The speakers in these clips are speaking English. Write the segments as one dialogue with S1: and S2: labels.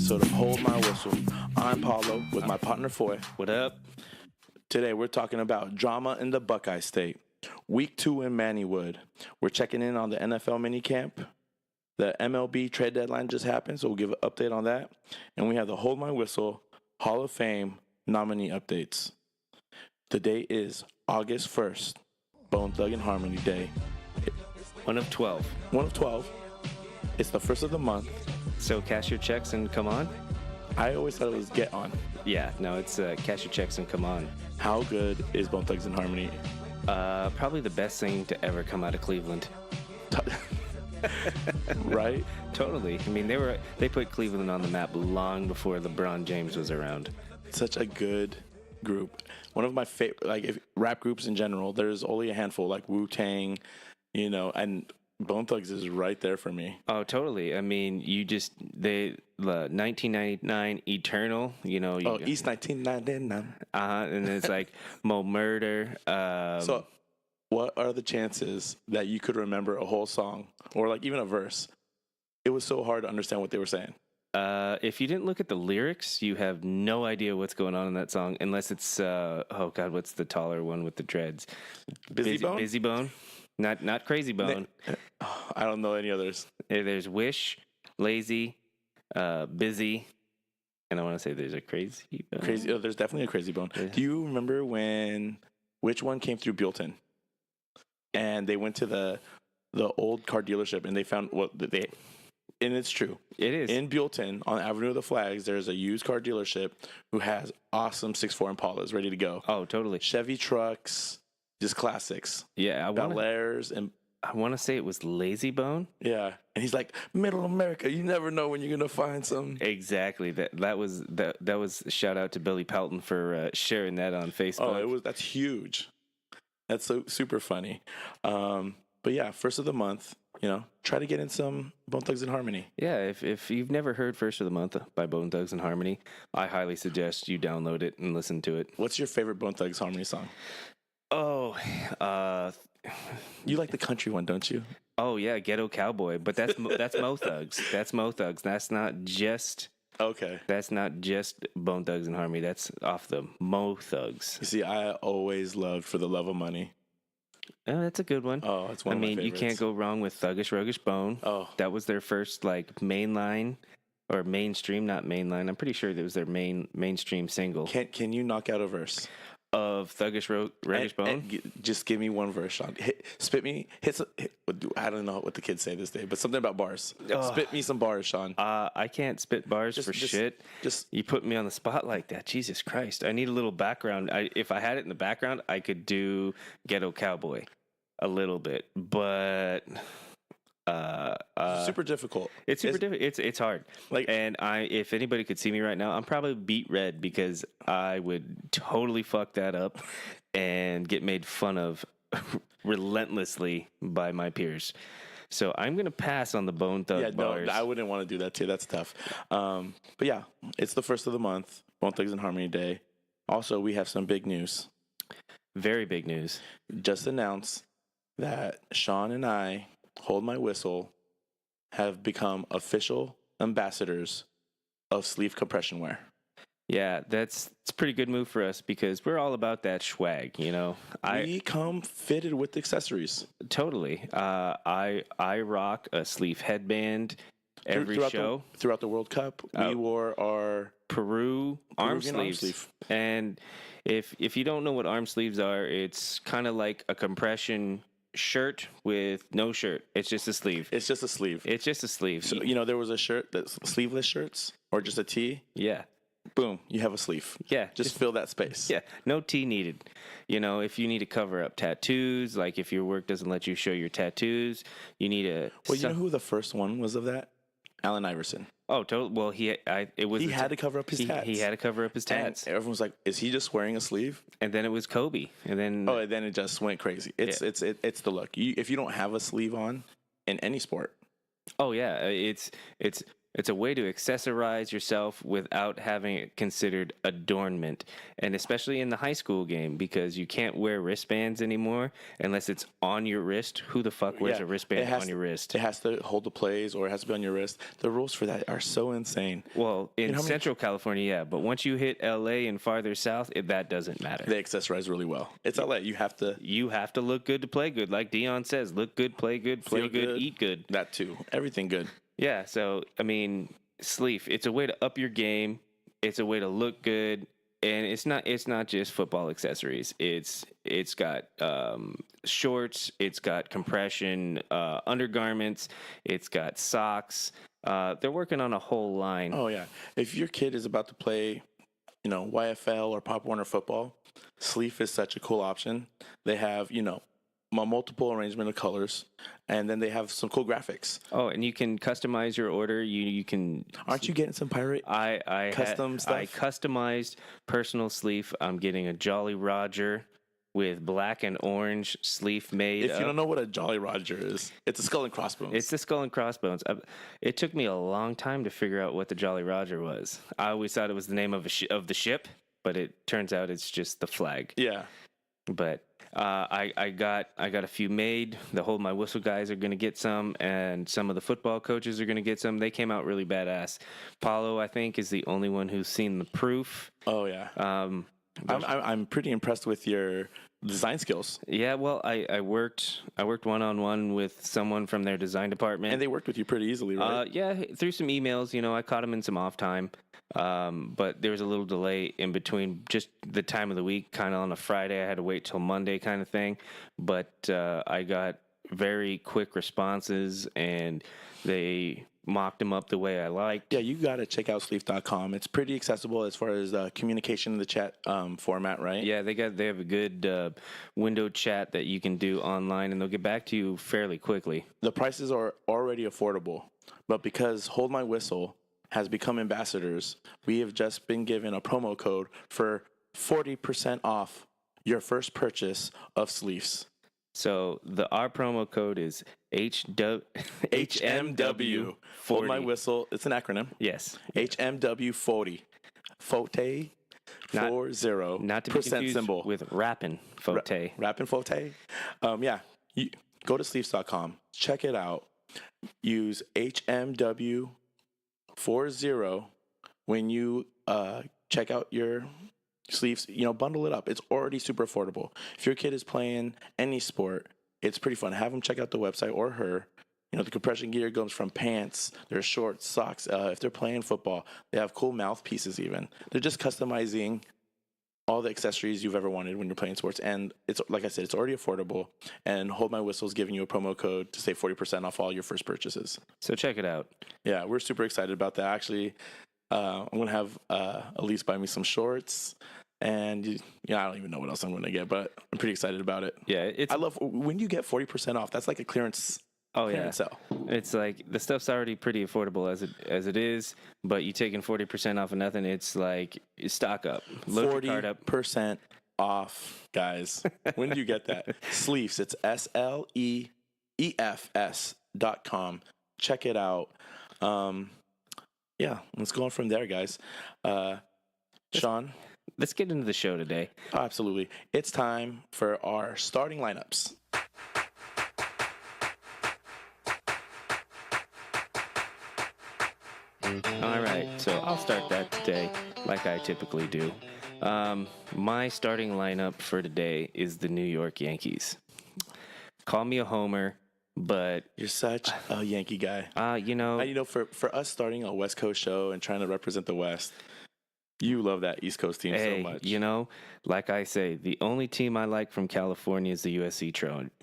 S1: episode of Hold My Whistle. I'm Paolo with my partner Foy.
S2: What up?
S1: Today we're talking about drama in the Buckeye State. Week 2 in MannyWood. We're checking in on the NFL minicamp. The MLB Trade Deadline just happened, so we'll give an update on that. And we have the Hold My Whistle Hall of Fame nominee updates. The date is August 1st, Bone Thug and Harmony Day.
S2: One of 12.
S1: One of 12. It's the first of the month.
S2: So cash your checks and come on?
S1: I always thought it was Get On.
S2: Yeah, no, it's cash your checks and come on.
S1: How good is Bone Thugs and Harmony?
S2: Probably the best thing to ever come out of Cleveland.
S1: Right?
S2: Totally. I mean, they put Cleveland on the map long before LeBron James was around.
S1: Such a good group. One of my favorite, rap groups in general. There's only a handful, like Wu-Tang, and Bone Thugs is right there for me.
S2: Oh, totally. I mean, the 1999 Eternal,
S1: East 1999.
S2: And it's like Mo Murder.
S1: So, what are the chances that you could remember a whole song or like even a verse? It was so hard to understand what they were saying.
S2: If you didn't look at the lyrics, you have no idea what's going on in that song, unless it's what's the taller one with the dreads?
S1: Busy Bone?
S2: Busy Bone. Not Crazy Bone.
S1: I don't know any others.
S2: There's Wish, Lazy, Busy, and I want to say there's a Crazy Bone.
S1: There's definitely a Crazy Bone.
S2: Yeah.
S1: Do you remember which one came through Buellton? And they went to the old car dealership and they found and it's true.
S2: It is.
S1: In Buellton, on Avenue of the Flags, there's a used car dealership who has awesome 6'4" Impalas ready to go.
S2: Oh, totally.
S1: Chevy trucks, just classics.
S2: Yeah,
S1: Bel Airs and
S2: I want to say it was Lazy Bone.
S1: Yeah, and he's like, Middle America, you never know when you're gonna find some.
S2: Exactly. That was a shout out to Billy Pelton for sharing that on Facebook.
S1: Oh, that's huge. That's so super funny. But yeah, first of the month, try to get in some Bone Thugs and Harmony.
S2: Yeah, if you've never heard First of the Month by Bone Thugs and Harmony, I highly suggest you download it and listen to it.
S1: What's your favorite Bone Thugs Harmony song?
S2: Oh,
S1: you like the country one, don't you?
S2: Oh yeah, Ghetto Cowboy, but that's Mo Thugs. That's Mo Thugs. That's not just Bone Thugs and Harmony. That's off the Mo Thugs.
S1: You see, I always loved For the Love of Money.
S2: Oh, that's a good one.
S1: Oh, it's one of my favorites.
S2: You can't go wrong with Thuggish Ruggish Bone.
S1: Oh.
S2: That was their first mainline or mainstream, not mainline. I'm pretty sure that was their mainstream single.
S1: Can you knock out a verse
S2: of Thuggish Ruggish Bone?
S1: Just give me one verse, Sean. I don't know what the kids say this day, but something about bars. Oh. Spit me some bars, Sean.
S2: I can't spit bars shit. You put me on the spot like that. Jesus Christ. I need a little background. If I had it in the background, I could do Ghetto Cowboy a little bit, but
S1: super difficult.
S2: It's super difficult. It's hard. And if anybody could see me right now, I'm probably beat red because I would totally fuck that up and get made fun of relentlessly by my peers. So I'm gonna pass on the Bone Thug bars.
S1: No, I wouldn't want to do that too. That's tough. But yeah, it's the first of the month, Bone Thugs and Harmony Day. Also, we have some big news.
S2: Very big news.
S1: Just announced that Sean and I, Hold My Whistle, have become official ambassadors of sleeve compression wear.
S2: Yeah, it's a pretty good move for us because we're all about that swag,
S1: We come fitted with accessories.
S2: Totally. I rock a sleeve headband every show.
S1: Throughout the World Cup, we wore our
S2: Peru arm sleeve. And if you don't know what arm sleeves are, it's kind of like a compression shirt with no shirt. It's just a sleeve.
S1: It's just a sleeve.
S2: So,
S1: there was a shirt that's sleeveless shirts or just a tee.
S2: Yeah.
S1: Boom, you have a sleeve.
S2: Yeah.
S1: Just fill that space.
S2: Yeah. No tee needed. If you need to cover up tattoos, like if your work doesn't let you show your tattoos, you need a...
S1: Well, you know who the first one was of that? Allen Iverson.
S2: Oh, totally. Well, he had to cover up his tats. He had to cover up his tats.
S1: And everyone was like, "Is he just wearing a sleeve?"
S2: And then it was Kobe. And then
S1: it just went crazy. It's the look. If you don't have a sleeve on in any sport,
S2: oh yeah, it's It's a way to accessorize yourself without having it considered adornment. And especially in the high school game, because you can't wear wristbands anymore unless it's on your wrist. Who the fuck wears a wristband on your wrist?
S1: It has to hold the plays or it has to be on your wrist. The rules for that are so insane.
S2: Well, in Central California, yeah. But once you hit LA and farther south, that doesn't matter.
S1: They accessorize really well. It's LA. You have to
S2: look good to play good. Like Dion says, look good, play good, eat good.
S1: That too. Everything good.
S2: Yeah, so, I mean, Sleeve, it's a way to up your game. It's a way to look good. And it's not just football accessories. It's got shorts. It's got compression undergarments. It's got socks. They're working on a whole line.
S1: Oh, yeah. If your kid is about to play, YFL or Pop Warner football, Sleeve is such a cool option. They have, a multiple arrangement of colors, and then they have some cool graphics.
S2: Oh, and you can customize your order. You can.
S1: Aren't you getting some pirate? Custom stuff.
S2: I customized personal sleeve. I'm getting a Jolly Roger with black and orange sleeve made.
S1: If you don't know what a Jolly Roger is, it's a skull and crossbones.
S2: It's the skull and crossbones. It took me a long time to figure out what the Jolly Roger was. I always thought it was the name of the ship, but it turns out it's just the flag.
S1: Yeah.
S2: But I got a few made. The Hold My Whistle guys are going to get some, and some of the football coaches are going to get some. They came out really badass. Paolo, I think, is the only one who's seen the proof.
S1: Oh yeah. I'm pretty impressed with your design skills.
S2: Yeah, well, I worked one-on-one with someone from their design department,
S1: and they worked with you pretty easily, right?
S2: Yeah, through some emails. I caught them in some off time. But there was a little delay in between just the time of the week, kind of on a Friday. I had to wait till Monday kind of thing. But I got very quick responses, and they mocked them up the way I liked.
S1: Yeah, you got to check out sleeve.com. It's pretty accessible as far as communication in the chat format, right?
S2: Yeah, they have a good window chat that you can do online, and they'll get back to you fairly quickly.
S1: The prices are already affordable, but because Hold My Whistle has become ambassadors, we have just been given a promo code for 40% off your first purchase of sleeves.
S2: So our promo code is HMW40.
S1: Hold My Whistle. It's an acronym.
S2: Yes.
S1: HMW40. Fote 40.
S2: Not to be confused
S1: symbol
S2: with Rappin' Fote.
S1: Rappin' Fote. Yeah. Go to sleeves.com. Check it out. Use HMW40 when you check out your sleeves. Bundle it up. It's already super affordable. If your kid is playing any sport, it's pretty fun. Have them check out the website, or her. The compression gear goes from pants, their shorts, socks. If they're playing football, they have cool mouthpieces even. They're just customizing all the accessories you've ever wanted when you're playing sports. And it's, like I said, it's already affordable. And Hold My Whistle is giving you a promo code to save 40% off all your first purchases.
S2: So check it out.
S1: Yeah, we're super excited about that. Actually, I'm going to have Elise buy me some shorts. And I don't even know what else I'm going to get, but I'm pretty excited about it.
S2: Yeah,
S1: I love when you get 40% off. That's like a clearance.
S2: Oh yeah, sell. It's like the stuff's already pretty affordable as it is, but you taking 40% off of nothing. It's like stock up, load your card up.
S1: 40% off, guys. When do you get that? Sleeves. It's SLEEFS.com. Check it out. Yeah, let's go on from there, guys. Sean,
S2: let's get into the show today.
S1: Oh, absolutely. It's time for our starting lineups.
S2: All right, so I'll start that today like I typically do. My starting lineup for today is the New York Yankees. Call me a homer, but
S1: you're such a Yankee guy. For us starting a West Coast show and trying to represent the West, you love that East Coast team so much.
S2: Like I say, the only team I like from California is the USC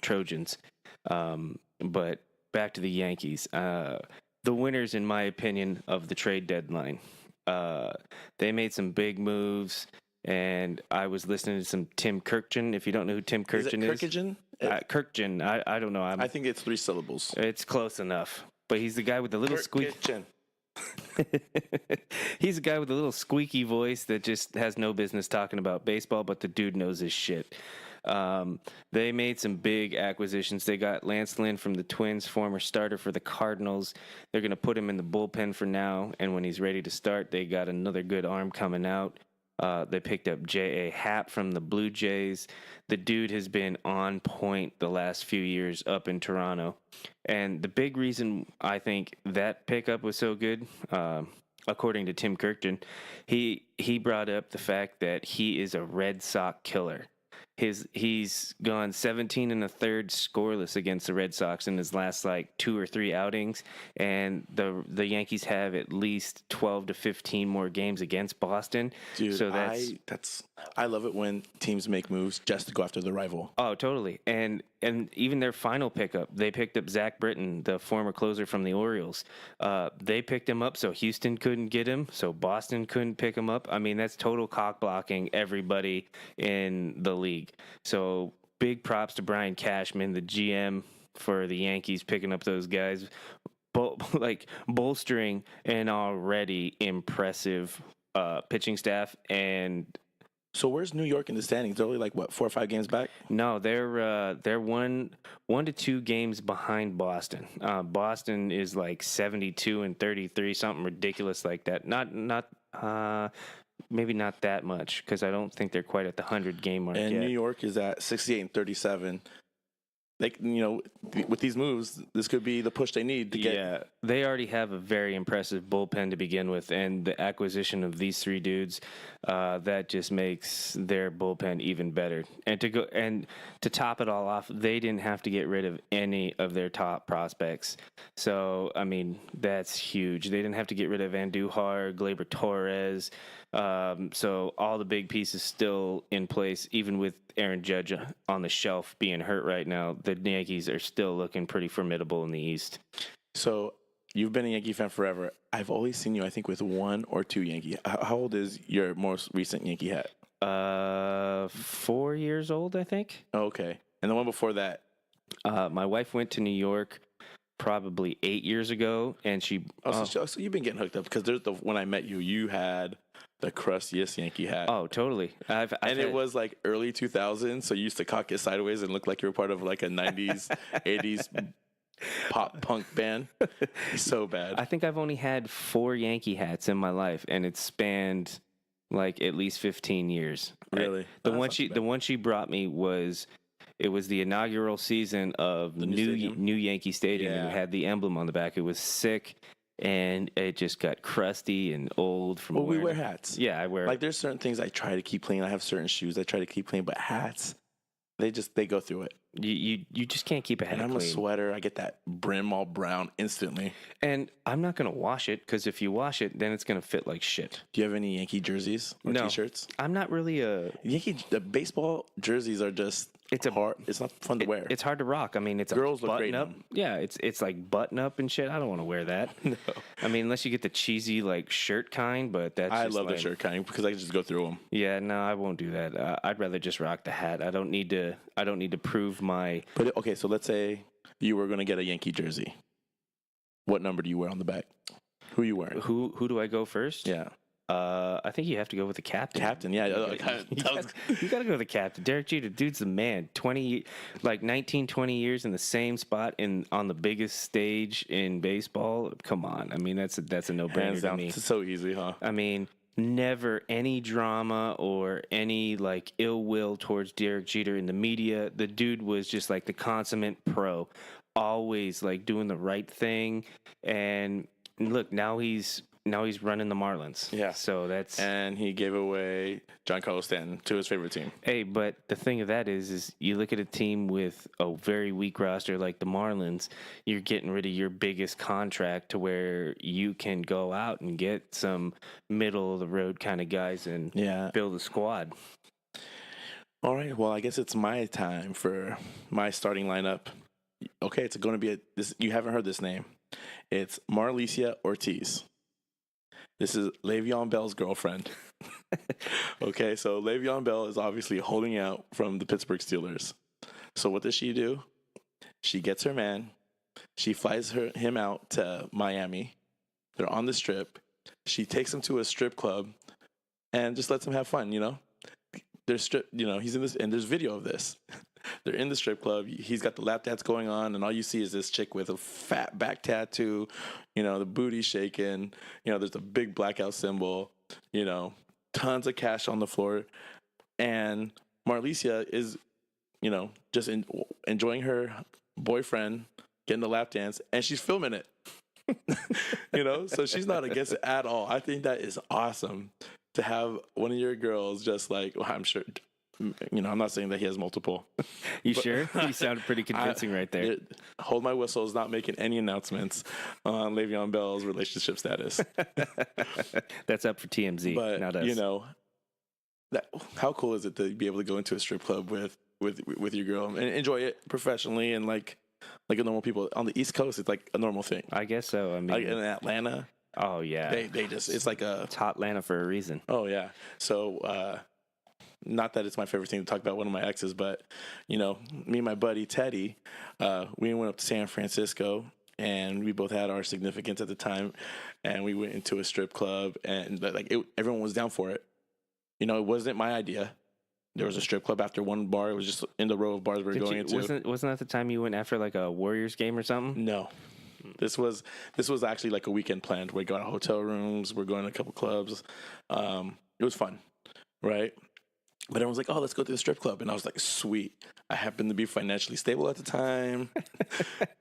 S2: Trojans. But back to the Yankees. The winners, in my opinion, of the trade deadline. They made some big moves, and I was listening to some Tim Kirkjian. If you don't know who Tim Kirkjian is.
S1: Kirkjian?
S2: Kirkjian. I don't know.
S1: I think it's 3 syllables.
S2: It's close enough. But he's the guy with the little squeak. He's a guy with a little squeaky voice that just has no business talking about baseball, but the dude knows his shit. They made some big acquisitions. They got Lance Lynn from the Twins, former starter for the Cardinals. They're going to put him in the bullpen for now, and when he's ready to start, they got another good arm coming out. They picked up J.A. Happ from the Blue Jays. The dude has been on point the last few years up in Toronto. And the big reason I think that pickup was so good, according to Tim Kirkton, he brought up the fact that he is a Red Sox killer. He's gone 17 and a third scoreless against the Red Sox in his last like 2 or 3 outings, and the Yankees have at least 12 to 15 more games against Boston.
S1: Dude,
S2: so
S1: I love it when teams make moves just to go after the rival.
S2: Oh, totally. And even their final pickup, they picked up Zach Britton, the former closer from the Orioles. They picked him up so Houston couldn't get him, so Boston couldn't pick him up. I mean, that's total cock blocking everybody in the league. So big props to Brian Cashman, the GM for the Yankees, picking up those guys, bolstering an already impressive pitching staff. And
S1: so where's New York in the standings? They're only like, what, 4 or 5 games back?
S2: No, they're 1 to 2 games behind Boston. Boston is like 72 and 33, something ridiculous like that. Maybe not that much, because I don't think they're quite at the 100-game mark
S1: and
S2: yet.
S1: New York is at 68 and 37. Like, with these moves, this could be the push they need to get.
S2: Yeah, they already have a very impressive bullpen to begin with, and the acquisition of these 3 dudes, that just makes their bullpen even better. And to top it all off, they didn't have to get rid of any of their top prospects. So, I mean, that's huge. They didn't have to get rid of Andujar, Gleyber Torres. So all the big pieces still in place, even with Aaron Judge on the shelf being hurt right now. The Yankees are still looking pretty formidable in the East.
S1: So you've been a Yankee fan forever. I've always seen you, I think, with 1 or 2 Yankee. How old is your most recent Yankee hat?
S2: 4 years old, I think.
S1: Okay. And the one before that?
S2: My wife went to New York probably 8 years ago, and she...
S1: So you've been getting hooked up, because when I met you, you had the crustiest Yankee hat.
S2: Oh, totally.
S1: It was like early 2000s, so you used to cock it sideways and look like you were part of like a 90s, 80s pop punk band. So bad.
S2: I think I've only had 4 Yankee hats in my life, and it spanned like at least 15 years.
S1: Really?
S2: The one she brought me was... It was the inaugural season of the new Yankee Stadium, and it had the emblem on the back. It was sick, and it just got crusty and old from
S1: we wear hats.
S2: Yeah, I wear...
S1: Like, there's certain things I try to keep clean. I have certain shoes I try to keep clean, but hats, they go through it.
S2: You just can't keep a hat clean.
S1: And I'm a sweater. I get that brim all brown instantly.
S2: And I'm not going to wash it, because if you wash it, then it's going to fit like shit.
S1: Do you have any Yankee jerseys or T-shirts?
S2: I'm not really
S1: the baseball jerseys are just... It's not fun to wear.
S2: It's hard to rock. I mean, it's
S1: girls
S2: a
S1: look great
S2: up. Yeah, it's like button up and shit. I don't want to wear that. No. I mean, unless you get the cheesy like shirt kind, but that's
S1: I love the shirt kind because I can just go through them.
S2: Yeah, no, I won't do that. I'd rather just rock the hat. I don't need to prove my.
S1: But okay, so let's say you were going to get a Yankee jersey. What number do you wear on the back? Who are you wearing?
S2: Who do I go first?
S1: Yeah.
S2: I think you have to go with the captain.
S1: Captain, yeah.
S2: You got to go with the captain. Derek Jeter, dude's the man. 19, 20 years in the same spot on the biggest stage in baseball. Come on. I mean, that's a no-brainer to me.
S1: It's so easy, huh?
S2: I mean, never any drama or any like ill will towards Derek Jeter in the media. The dude was just like the consummate pro, always like doing the right thing. And look, now he's running the Marlins.
S1: Yeah.
S2: So
S1: and he gave away Giancarlo Stanton to his favorite team.
S2: Hey, but the thing of that is you look at a team with a very weak roster like the Marlins, you're getting rid of your biggest contract to where you can go out and get some middle of the road kind of guys and build a squad.
S1: All right. Well, I guess it's my time for my starting lineup. Okay, it's going to be you haven't heard this name. It's Marlicia Ortiz. This is Le'Veon Bell's girlfriend. Okay, so Le'Veon Bell is obviously holding out from the Pittsburgh Steelers. So what does she do? She gets her man. She flies him out to Miami. They're on the strip. She takes him to a strip club and just lets him have fun, he's in this, and there's video of this. They're in the strip club. He's got the lap dance going on, and all you see is this chick with a fat back tattoo, the booty shaking, there's a big blackout symbol, tons of cash on the floor. And Marlicia is, just enjoying her boyfriend getting the lap dance, and she's filming it. So she's not against it at all. I think that is awesome to have one of your girls just like, well, I'm sure, I'm not saying that he has multiple.
S2: You sure? You sounded pretty convincing right there.
S1: Hold my whistle is not making any announcements on Le'Veon Bell's relationship status.
S2: That's up for TMZ,
S1: but,
S2: not us.
S1: How cool is it to be able to go into a strip club with your girl and enjoy it professionally and like a normal people on the East Coast? It's like a normal thing.
S2: I guess so. I mean,
S1: like in Atlanta.
S2: Oh yeah,
S1: they just it's like
S2: it's hot Atlanta for a reason.
S1: Oh yeah. So not that it's my favorite thing to talk about one of my exes, but me and my buddy Teddy, we went up to San Francisco. And we both had our significance at the time, and we went into a strip club, and everyone was down for it. It wasn't my idea. There was a strip club after one bar. It was just in the row of bars we were going into.
S2: Wasn't that the time you went after like a Warriors game or something?
S1: No. This was actually like a weekend planned. We got hotel rooms. We're going to a couple clubs. It was fun, right? But everyone's like, "Oh, let's go to the strip club," and I was like, "Sweet." I happened to be financially stable at the time.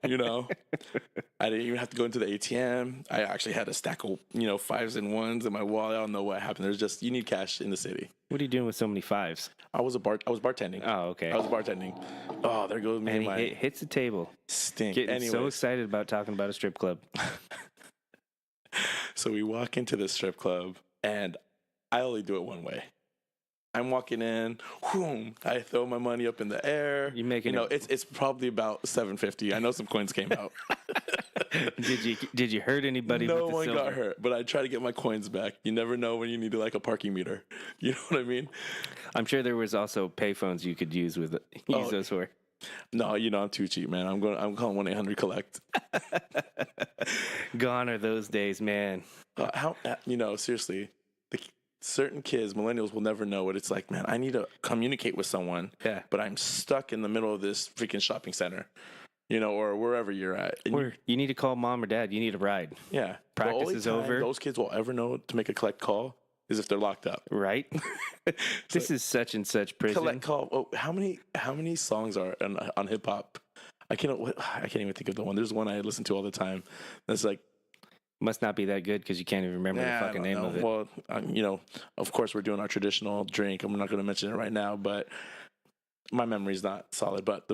S1: I didn't even have to go into the ATM. I actually had a stack of fives and ones in my wallet. I don't know what happened. There's just, you need cash in the city.
S2: What are you doing with so many fives?
S1: I was bartending.
S2: Oh, okay.
S1: I was bartending. Oh, there goes me.
S2: And he hits the table.
S1: Stink.
S2: Getting so excited about talking about a strip club.
S1: So we walk into the strip club, and I only do it one way. I'm walking in, whoom, I throw my money up in the air.
S2: You making
S1: it's probably about $7.50. I know some coins came out.
S2: Did you hurt anybody?
S1: No
S2: with the
S1: one
S2: silver?
S1: got hurt, but I try to get my coins back. You never know when you need a parking meter. You know what I mean?
S2: I'm sure there was also payphones you could use those for.
S1: No, I'm too cheap, man. I'm calling 1-800-COLLECT.
S2: Gone are those days, man.
S1: Seriously. Certain kids, millennials, will never know what it's like, man. I need to communicate with someone, but I'm stuck in the middle of this freaking shopping center, or wherever you're at.
S2: Or you need to call mom or dad. You need a ride.
S1: Yeah.
S2: Practice is over.
S1: Those kids will ever know to make a collect call is if they're locked up.
S2: Right? This is such and such prison.
S1: Collect call. Oh, how many songs are on hip hop? I can't even think of the one. There's one I listen to all the time. That's like,
S2: must not be that good because you can't even remember the fucking name of it.
S1: Well, of course we're doing our traditional drink. I'm not going to mention it right now, but my memory's not solid. But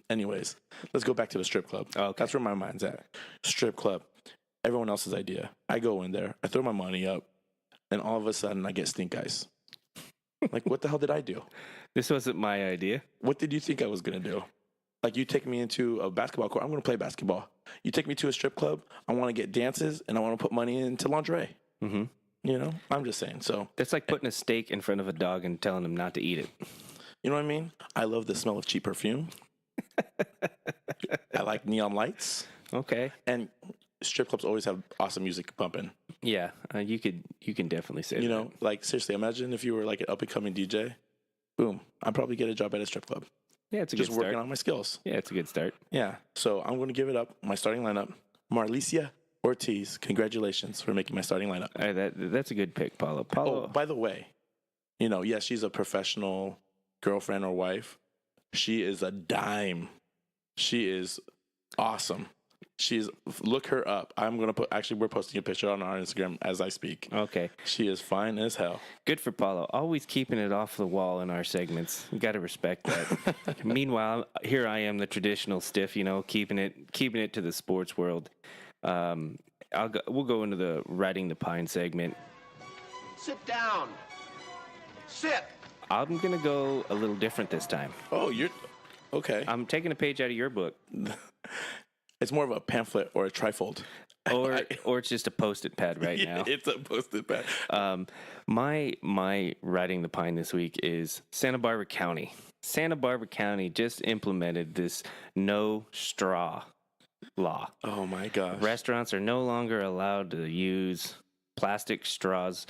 S1: anyways, let's go back to the strip club.
S2: Okay.
S1: That's where my mind's at. Strip club. Everyone else's idea. I go in there. I throw my money up, and all of a sudden I get stink eyes. Like, what the hell did I do?
S2: This wasn't my idea.
S1: What did you think I was going to do? Like, you take me into a basketball court, I'm going to play basketball. You take me to a strip club, I want to get dances, and I want to put money into lingerie. Mm-hmm. I'm just saying. So
S2: that's like putting a steak in front of a dog and telling him not to eat it.
S1: You know what I mean? I love the smell of cheap perfume. I like neon lights.
S2: Okay.
S1: And strip clubs always have awesome music pumping.
S2: Yeah, you can definitely say that.
S1: Like, seriously, imagine if you were like an up-and-coming DJ. Boom. I'd probably get a job at a strip club.
S2: Yeah, it's a
S1: just
S2: good start.
S1: Working on my skills.
S2: Yeah, it's a good start.
S1: Yeah. So I'm going to give it up. My starting lineup, Marlicia Ortiz. Congratulations for making my starting lineup.
S2: That's a good pick, Paolo.
S1: Oh, by the way, yes, she's a professional girlfriend or wife. She is a dime. She is awesome. Look her up. We're posting a picture on our Instagram as I speak.
S2: Okay.
S1: She is fine as hell.
S2: Good for Paolo. Always keeping it off the wall in our segments. You got to respect that. Meanwhile, here I am, the traditional stiff, keeping it to the sports world. We'll go into the Riding the Pine segment.
S3: Sit down. Sit.
S2: I'm going to go a little different this time.
S1: Oh, you're okay.
S2: I'm taking a page out of your book.
S1: It's more of a pamphlet or a trifold.
S2: Or it's just a Post-it pad right now.
S1: It's a Post-it pad.
S2: My Riding the Pine this week is Santa Barbara County. Santa Barbara County just implemented this no straw law.
S1: Oh my gosh.
S2: Restaurants are no longer allowed to use plastic straws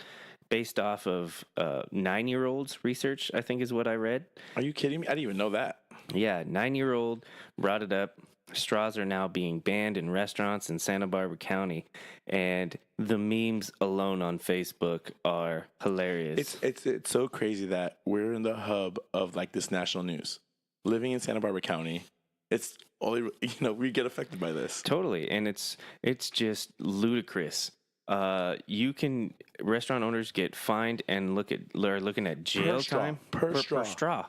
S2: based off of 9-year-olds research, I think is what I read.
S1: Are you kidding me? I didn't even know that.
S2: Yeah, 9-year-old brought it up. Straws are now being banned in restaurants in Santa Barbara County, and the memes alone on Facebook are hilarious.
S1: It's so crazy that we're in the hub of like this national news. Living in Santa Barbara County, it's only we get affected by this.
S2: Totally, and it's just ludicrous. Restaurant owners get fined and are looking at jail time
S1: per straw.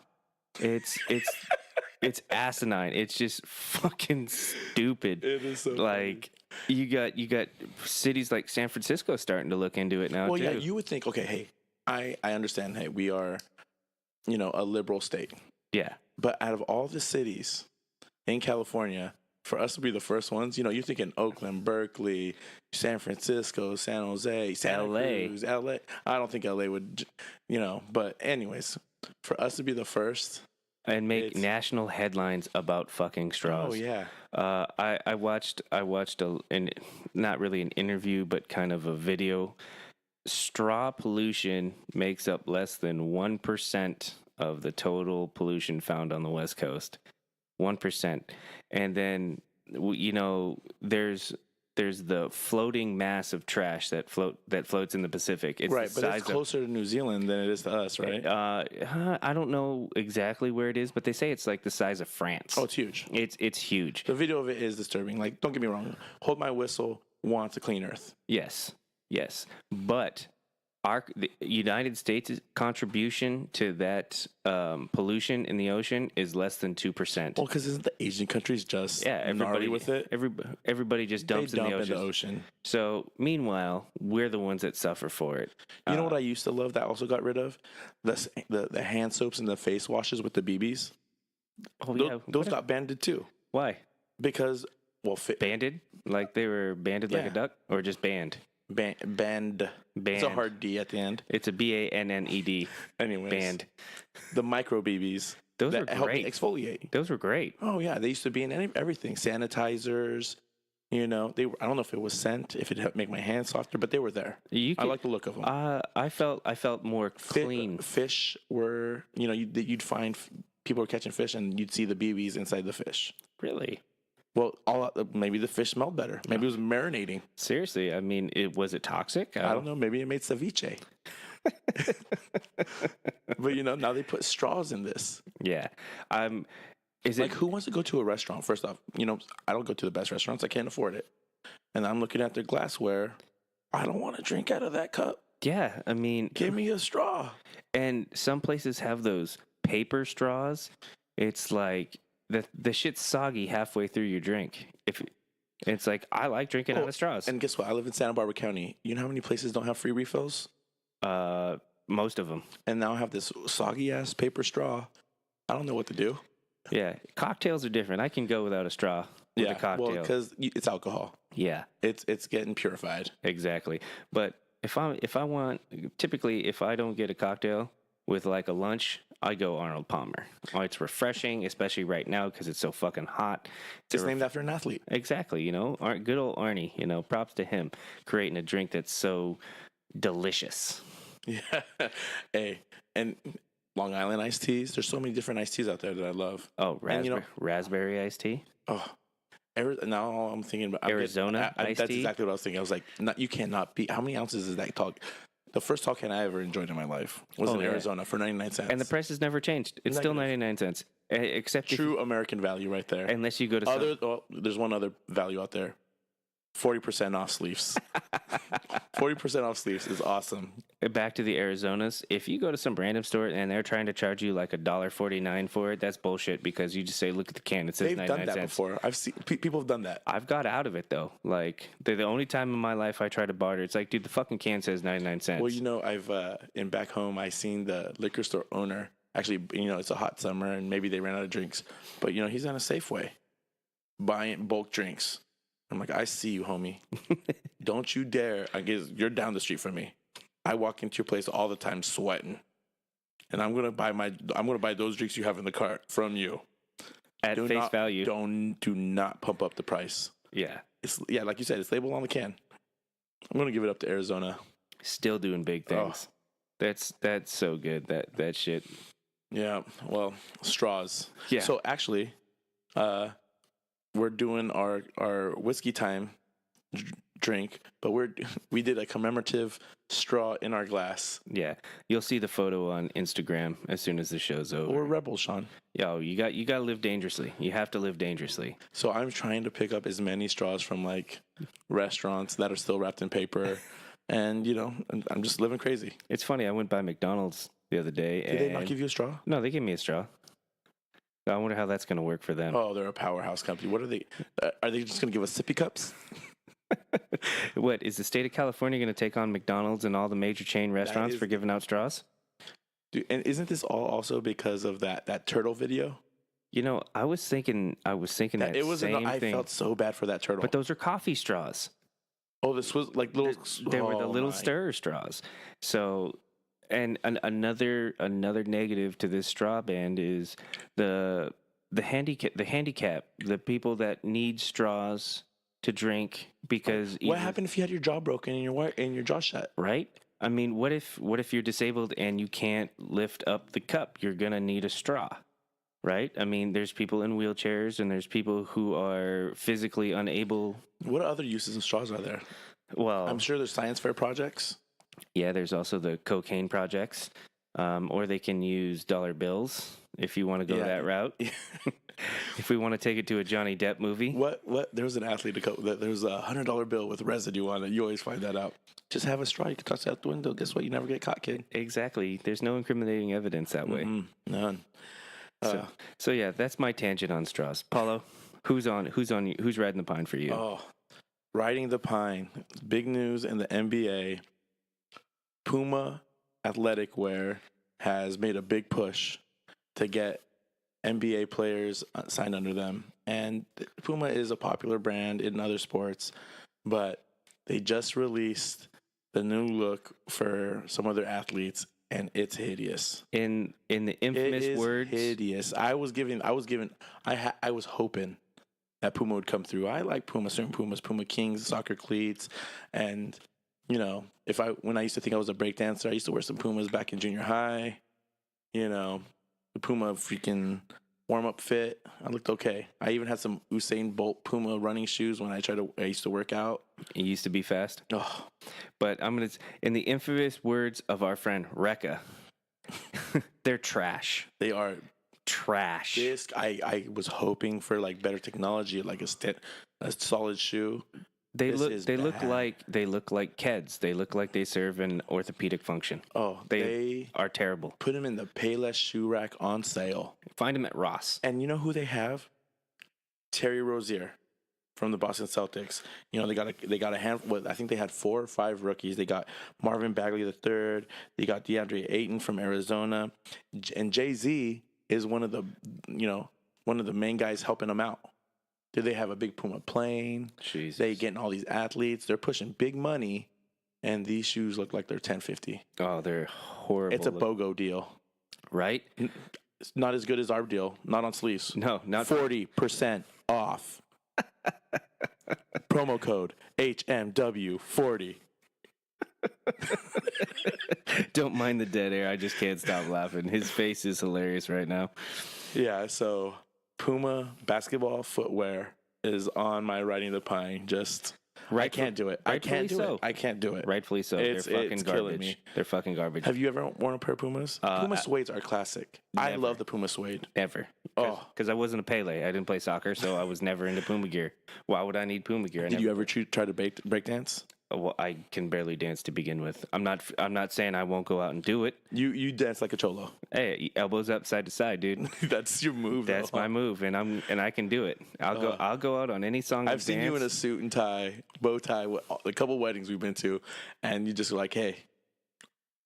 S2: It's asinine. It's just fucking stupid.
S1: It is so
S2: like funny. You got cities like San Francisco starting to look into it now.
S1: Well,
S2: too.
S1: yeah, you would think, okay, hey, I understand. Hey, we are, a liberal state.
S2: Yeah.
S1: But out of all the cities in California, for us to be the first ones, you're thinking Oakland, Berkeley, San Francisco, San Jose, Santa Cruz, LA. I don't think LA would, but anyways, for us to be the first.
S2: And make national headlines about fucking straws.
S1: Oh, yeah.
S2: I watched not really an interview, but kind of a video. Straw pollution makes up less than 1% of the total pollution found on the West Coast. 1%. And then, there's the floating mass of trash that floats in the Pacific. It's
S1: right, but it's closer to New Zealand than it is to us, right?
S2: I don't know exactly where it is, but they say it's like the size of France.
S1: Oh, it's huge.
S2: It's huge.
S1: The video of it is disturbing. Like, don't get me wrong. Hold My Whistle wants a clean Earth.
S2: Yes. But the United States' contribution to that pollution in the ocean is less than 2%.
S1: Well, because isn't the Asian countries just everybody with it?
S2: Everybody just dumps in the
S1: ocean.
S2: So meanwhile, we're the ones that suffer for it.
S1: You know what I used to love that I also got rid of? The hand soaps and the face washes with the BBs.
S2: Oh yeah,
S1: those got banned too.
S2: Why?
S1: Because
S2: banded, like they were banded like a duck, or just banned.
S1: Banned. It's a hard D at the end.
S2: It's a BANNED.
S1: Anyways.
S2: Banned.
S1: The micro BBs.
S2: Those were
S1: help
S2: great.
S1: Exfoliate.
S2: Those were great.
S1: Oh yeah, they used to be in everything. Sanitizers. They were, I don't know if it was scent, if it helped make my hands softer, but they were there. I like the look of them.
S2: I felt more clean.
S1: Fish were, you'd find people were catching fish and you'd see the BBs inside the fish.
S2: Really?
S1: Well, maybe the fish smelled better. Maybe it was marinating.
S2: Seriously, I mean, was it toxic?
S1: I don't know. Maybe it made ceviche. But now they put straws in this.
S2: Yeah.
S1: Who wants to go to a restaurant? First off, I don't go to the best restaurants. I can't afford it. And I'm looking at their glassware. I don't want to drink out of that cup.
S2: Yeah, I mean,
S1: give me a straw.
S2: And some places have those paper straws. It's like the shit's soggy halfway through your drink. It's like, I like drinking out of straws.
S1: And guess what? I live in Santa Barbara County. You know how many places don't have free refills?
S2: Most of them.
S1: And now I have this soggy ass paper straw. I don't know what to do.
S2: Yeah, cocktails are different. I can go without a straw with a cocktail.
S1: Well, because it's alcohol.
S2: Yeah,
S1: it's getting purified.
S2: Exactly. But if I don't get a cocktail with like a lunch, I go Arnold Palmer. Oh, it's refreshing, especially right now because it's so fucking hot.
S1: It's named after an athlete.
S2: Exactly. Good old Arnie. Props to him creating a drink that's so delicious.
S1: Yeah. Hey, and Long Island iced teas. There's so many different iced teas out there that I love.
S2: Oh, raspberry iced tea.
S1: Oh, now I'm thinking about
S2: Arizona iced tea.
S1: That's exactly what I was thinking. I was like, you cannot beat. How many ounces is that tall? The first tall can I ever enjoyed in my life was in Arizona for 99 cents.
S2: And the price has never changed. It's still 99 cents. Except
S1: true American value right there.
S2: Unless you go to
S1: there's one other value out there. 40% off sleeves. 40% off sleeves is awesome.
S2: Back to the Arizonas. If you go to some random store and they're trying to charge you like $1.49 for it, that's bullshit because you just say, look at the can. It says 99 cents. They've done that
S1: before. I've seen people have done that.
S2: I've got out of it though. Like the only time in my life I try to barter, it's like, dude, the fucking can says 99 cents.
S1: Well, I've in back home, I seen the liquor store owner. Actually, it's a hot summer and maybe they ran out of drinks, but he's on a Safeway buying bulk drinks. I'm like, I see you, homie. Don't you dare. I guess you're down the street from me. I walk into your place all the time sweating. And I'm gonna buy those drinks you have in the cart from you.
S2: At face value.
S1: Do not pump up the price.
S2: Yeah.
S1: Like you said, it's labeled on the can. I'm gonna give it up to Arizona.
S2: Still doing big things. That's so good. That shit.
S1: Yeah. Well, straws.
S2: Yeah.
S1: So actually, we're doing our whiskey time drink, but we did a commemorative straw in our glass.
S2: Yeah, you'll see the photo on Instagram as soon as the show's over.
S1: We're rebels, Sean.
S2: Yo, you got to live dangerously. You have to live dangerously.
S1: So I'm trying to pick up as many straws from like restaurants that are still wrapped in paper, and I'm just living crazy.
S2: It's funny. I went by McDonald's the other day.
S1: Did they not give you a straw?
S2: No, they gave me a straw. I wonder how that's going to work for them.
S1: Oh, they're a powerhouse company. What are they? Are they just going to give us sippy cups?
S2: What, is the state of California going to take on McDonald's and all the major chain restaurants for giving out straws?
S1: Dude, and isn't this all also because of that turtle video?
S2: I was thinking that
S1: it was
S2: same
S1: I
S2: thing.
S1: felt so bad for that turtle.
S2: But those are coffee straws.
S1: Oh, this was like little.
S2: They were the little stirrer straws. So, and another negative to this straw ban is the handicap, the people that need straws to drink because
S1: what happened if you had your jaw broken and your jaw shut?
S2: Right? I mean, what if you're disabled and you can't lift up the cup? You're gonna need a straw, right? I mean, there's people in wheelchairs and there's people who are physically unable.
S1: What other uses of straws are there?
S2: Well,
S1: I'm sure there's science fair projects.
S2: Yeah, there's also the cocaine projects, or they can use dollar bills if you want to go that route. If we want to take it to a Johnny Depp movie.
S1: What? There was an athlete there was a $100 bill with residue on it. You always find that out. Just have a straw. You can toss it out the window. Guess what? You never get caught, kid.
S2: Exactly. There's no incriminating evidence that way.
S1: None.
S2: So yeah, that's my tangent on straws. Paulo, who's riding the pine for you?
S1: Oh, riding the pine. Big news in the NBA. Puma Athletic Wear has made a big push to get NBA players signed under them. And Puma is a popular brand in other sports, but they just released the new look for some of their athletes, and it's hideous.
S2: In the infamous words,
S1: hideous. I was hoping that Puma would come through. I like Puma, certain Pumas, Puma Kings, soccer cleats, and when I used to think I was a breakdancer, I used to wear some Pumas back in junior high. The Puma freaking warm-up fit. I looked okay. I even had some Usain Bolt Puma running shoes when I used to work out.
S2: It used to be fast.
S1: Oh.
S2: But in the infamous words of our friend Rekka, they're trash.
S1: They are
S2: trash.
S1: I was hoping for like better technology, like a solid shoe.
S2: They look like Keds. They look like they serve an orthopedic function.
S1: Oh, they
S2: are terrible.
S1: Put them in the Payless shoe rack on sale.
S2: Find them at Ross.
S1: And you know who they have? Terry Rozier from the Boston Celtics. They got a handful. I think they had 4 or 5 rookies. They got Marvin Bagley III. They got DeAndre Ayton from Arizona, and Jay-Z is one of the main guys helping them out. Do they have a big Puma plane?
S2: Jesus.
S1: They getting all these athletes. They're pushing big money, and these shoes look like they're $10.50.
S2: Oh, they're horrible.
S1: It's a BOGO deal,
S2: right?
S1: It's not as good as our deal. Not on sleeves.
S2: No, not
S1: 40% off. Promo code HMW40.
S2: Don't mind the dead air. I just can't stop laughing. His face is hilarious right now.
S1: Yeah, so Puma basketball footwear is on my riding the pine. I can't do it. I can't do it.
S2: Rightfully so.
S1: They're
S2: fucking garbage. They're fucking garbage.
S1: Have you ever worn a pair of Pumas? Puma suedes are classic. I love the Puma suede.
S2: Ever. Because I wasn't a Pele. I didn't play soccer, so I was never into Puma gear. Why would I need Puma gear?
S1: Did you ever try to break dance?
S2: Well, I can barely dance to begin with. I'm not saying I won't go out and do it.
S1: You dance like a cholo.
S2: Hey, elbows up side to side, dude.
S1: That's your move.
S2: That's my move, and I can do it. I'll go out on any song.
S1: I've seen you in a suit and tie, bow tie, a couple weddings we've been to, and you just were like, "Hey,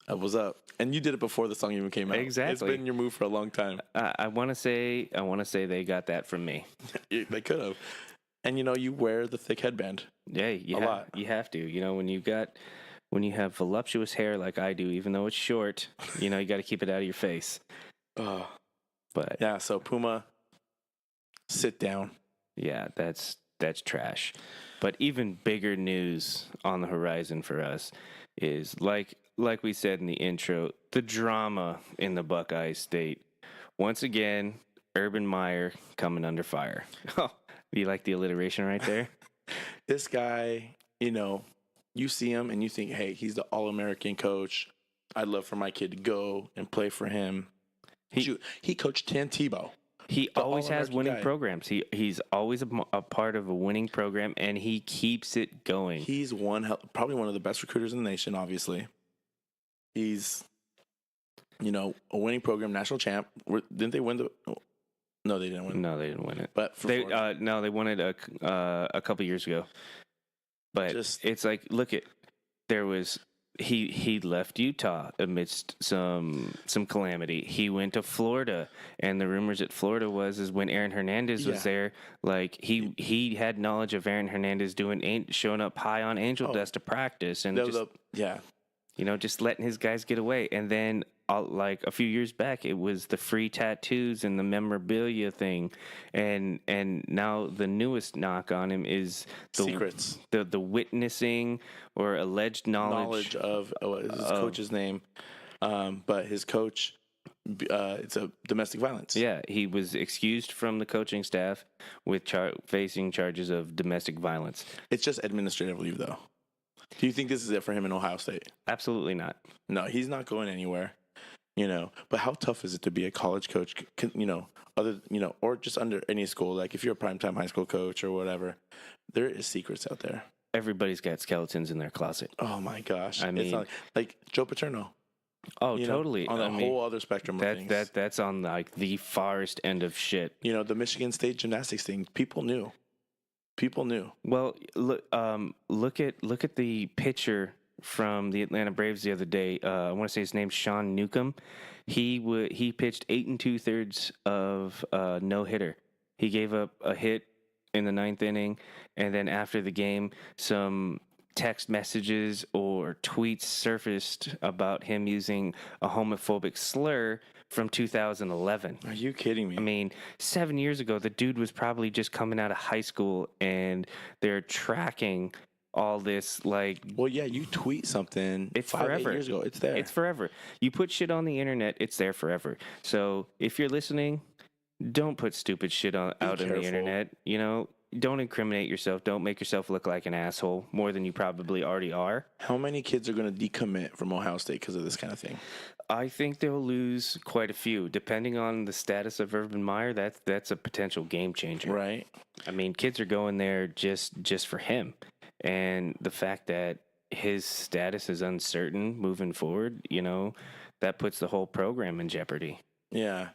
S1: elbows up," and you did it before the song even came out.
S2: Exactly,
S1: it's been your move for a long time.
S2: I want to say they got that from me.
S1: They could have. And you wear the thick headband.
S2: Yeah, a lot. You have to. When you have voluptuous hair like I do, even though it's short, you got to keep it out of your face. But
S1: yeah, so Puma, sit down.
S2: Yeah, that's trash. But even bigger news on the horizon for us is like like we said in the intro, the drama in the Buckeye State. Once again, Urban Meyer coming under fire. Oh, you like the alliteration right there?
S1: This guy, you see him and you think, hey, he's the All-American coach. I'd love for my kid to go and play for him. He coached Tim Tebow.
S2: He always has winning programs. He's always a part of a winning program, and he keeps it going.
S1: He's probably one of the best recruiters in the nation, obviously. He's, a winning program, national champ. Didn't they win No, they didn't win.
S2: No, they didn't win it.
S1: But
S2: they won it a couple years ago. But it's like, look at, there was, he left Utah amidst some calamity. He went to Florida, and the rumors at Florida is when Aaron Hernandez was there, like he had knowledge of Aaron Hernandez showing up high on angel dust to practice, and just letting his guys get away. And then like a few years back, it was the free tattoos and the memorabilia thing, and now the newest knock on him is the
S1: secrets,
S2: the witnessing or alleged knowledge
S1: of his coach's name, but his coach, it's a domestic violence.
S2: Yeah, he was excused from the coaching staff with facing charges of domestic violence.
S1: It's just administrative leave, though. Do you think this is it for him in Ohio State?
S2: Absolutely not.
S1: No, he's not going anywhere. But how tough is it to be a college coach? Or just under any school? Like if you're a primetime high school coach or whatever, there is secrets out there.
S2: Everybody's got skeletons in their closet.
S1: Oh my gosh!
S2: I mean,
S1: it's not like Joe Paterno.
S2: Oh, totally.
S1: On a whole other spectrum of things.
S2: That's on like the farthest end of shit.
S1: The Michigan State gymnastics thing. People knew.
S2: Well, look at the pitcher from the Atlanta Braves the other day. I want to say his name's Sean Newcomb. He pitched 8 2/3 of no hitter. He gave up a hit in the 9th inning, and then after the game, some text messages or tweets surfaced about him using a homophobic slur from 2011.
S1: Are you kidding me?
S2: I mean, 7 years ago, the dude was probably just coming out of high school, and they're tracking all this, like...
S1: Well, yeah, you tweet something
S2: it's
S1: 5
S2: forever.
S1: 8 years ago. It's there.
S2: It's forever. You put shit on the internet, it's there forever. So if you're listening, don't put stupid shit out on the internet. Don't incriminate yourself. Don't make yourself look like an asshole more than you probably already are.
S1: How many kids are going to decommit from Ohio State because of this kind of thing?
S2: I think they'll lose quite a few. Depending on the status of Urban Meyer, that's a potential game changer.
S1: Right.
S2: I mean, kids are going there just for him. And the fact that his status is uncertain moving forward, that puts the whole program in jeopardy.
S1: Yeah.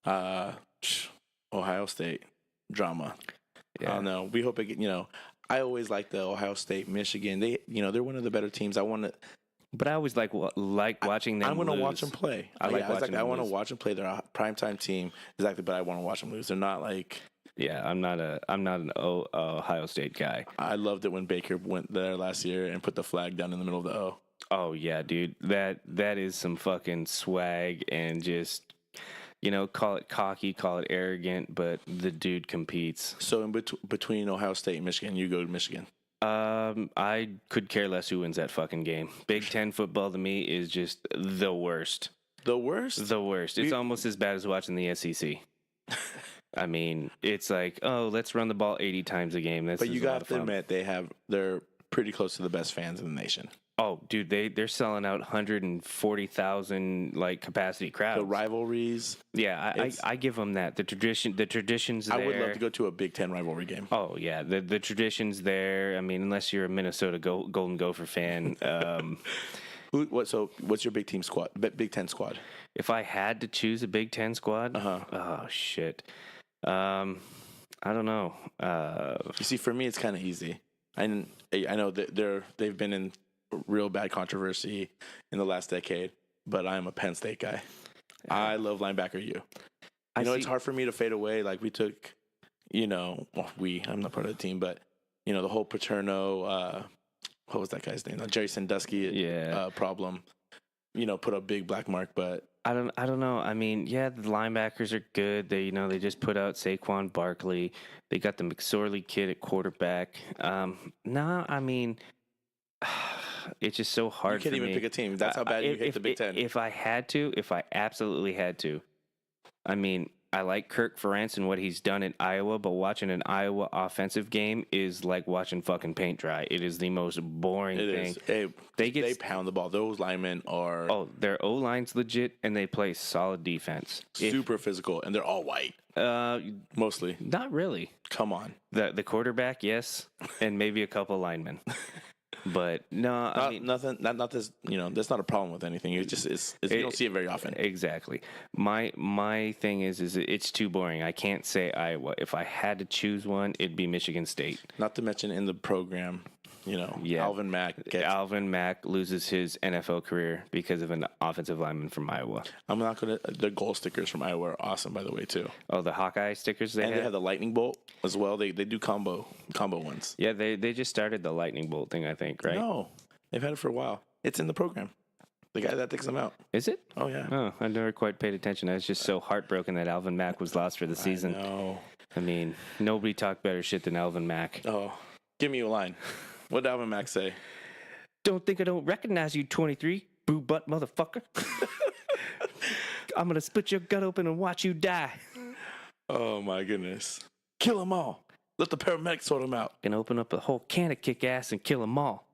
S1: Ohio State drama.
S2: Yeah.
S1: I don't know. We hope it. I always like the Ohio State, Michigan. They're one of the better teams.
S2: But I always like watching them.
S1: I want to watch them play.
S2: I
S1: want to watch them play. They're a primetime team, exactly. But I want to watch them lose. They're not like.
S2: Yeah, I'm not an Ohio State guy.
S1: I loved it when Baker went there last year and put the flag down in the middle of the O.
S2: Oh yeah, dude. That is some fucking swag and just. Call it cocky, call it arrogant, but the dude competes.
S1: So in between Ohio State and Michigan, you go to Michigan.
S2: I could care less who wins that fucking game. Big Ten football to me is just the worst.
S1: The worst?
S2: The worst. It's almost as bad as watching the SEC. I mean, it's like, oh, let's run the ball 80 times a game. But
S1: you got to admit, they're pretty close to the best fans in the nation.
S2: Oh, dude, they're selling out 140,000 like capacity crowds.
S1: The rivalries.
S2: Yeah, I give them that. The traditions there.
S1: I would love to go to a Big Ten rivalry game.
S2: Oh yeah, the traditions there. I mean, unless you're a Minnesota Golden Gopher fan.
S1: What's your Big Ten squad? If
S2: I had to choose a Big Ten squad, oh shit. I don't know.
S1: You see, for me, it's kind of easy. I know that they've been in real bad controversy in the last decade, but I'm a Penn State guy. I love linebacker U. It's hard for me to fade away. Like we took, I'm not part of the team, but the whole Paterno, what was that guy's name? Jerry Sandusky problem. Put a big black mark, but
S2: I don't know. I mean, yeah, the linebackers are good. They just put out Saquon Barkley. They got the McSorley kid at quarterback. I mean, it's just so hard.
S1: You can't
S2: for
S1: even
S2: me.
S1: pick a team. That's how bad you hate the Big Ten.
S2: If I absolutely had to, I mean, I like Kirk Ferentz and what he's done in Iowa, but watching an Iowa offensive game is like watching fucking paint dry. It is the most boring thing.
S1: Hey, they pound the ball. Those linemen are...
S2: Oh, their O-line's legit, and they play solid defense.
S1: Super physical, and they're all white. Mostly.
S2: Not really.
S1: Come on.
S2: The quarterback, yes, and maybe a couple linemen. But no, I mean,
S1: nothing. Not this. That's not a problem with anything. It's just you don't see it very often.
S2: Exactly. My thing is it's too boring. I can't say Iowa. If I had to choose one, it'd be Michigan State.
S1: Not to mention in the program, Alvin
S2: Mack loses his NFL career because of an offensive lineman from Iowa.
S1: I'm not gonna. The goal stickers from Iowa are awesome, by the way, too.
S2: Oh, the Hawkeye stickers they Yeah, they just started the lightning bolt thing, I think, right?
S1: No, they've had it for a while. It's in the program. The guy that takes them out.
S2: Is it?
S1: Oh yeah.
S2: Oh, I never quite paid attention. I was just so heartbroken that Alvin Mack was lost for the season.
S1: No.
S2: I mean, nobody talked better shit than Alvin Mack.
S1: Oh, give me a line. What did Alvin Mack say?
S2: Don't think I don't recognize you, 23, boo butt motherfucker. I'm gonna split your gut open and watch you die.
S1: Oh my goodness! Kill them all. Let the paramedics sort them out.
S2: And open up a whole can of kick ass and kill them all.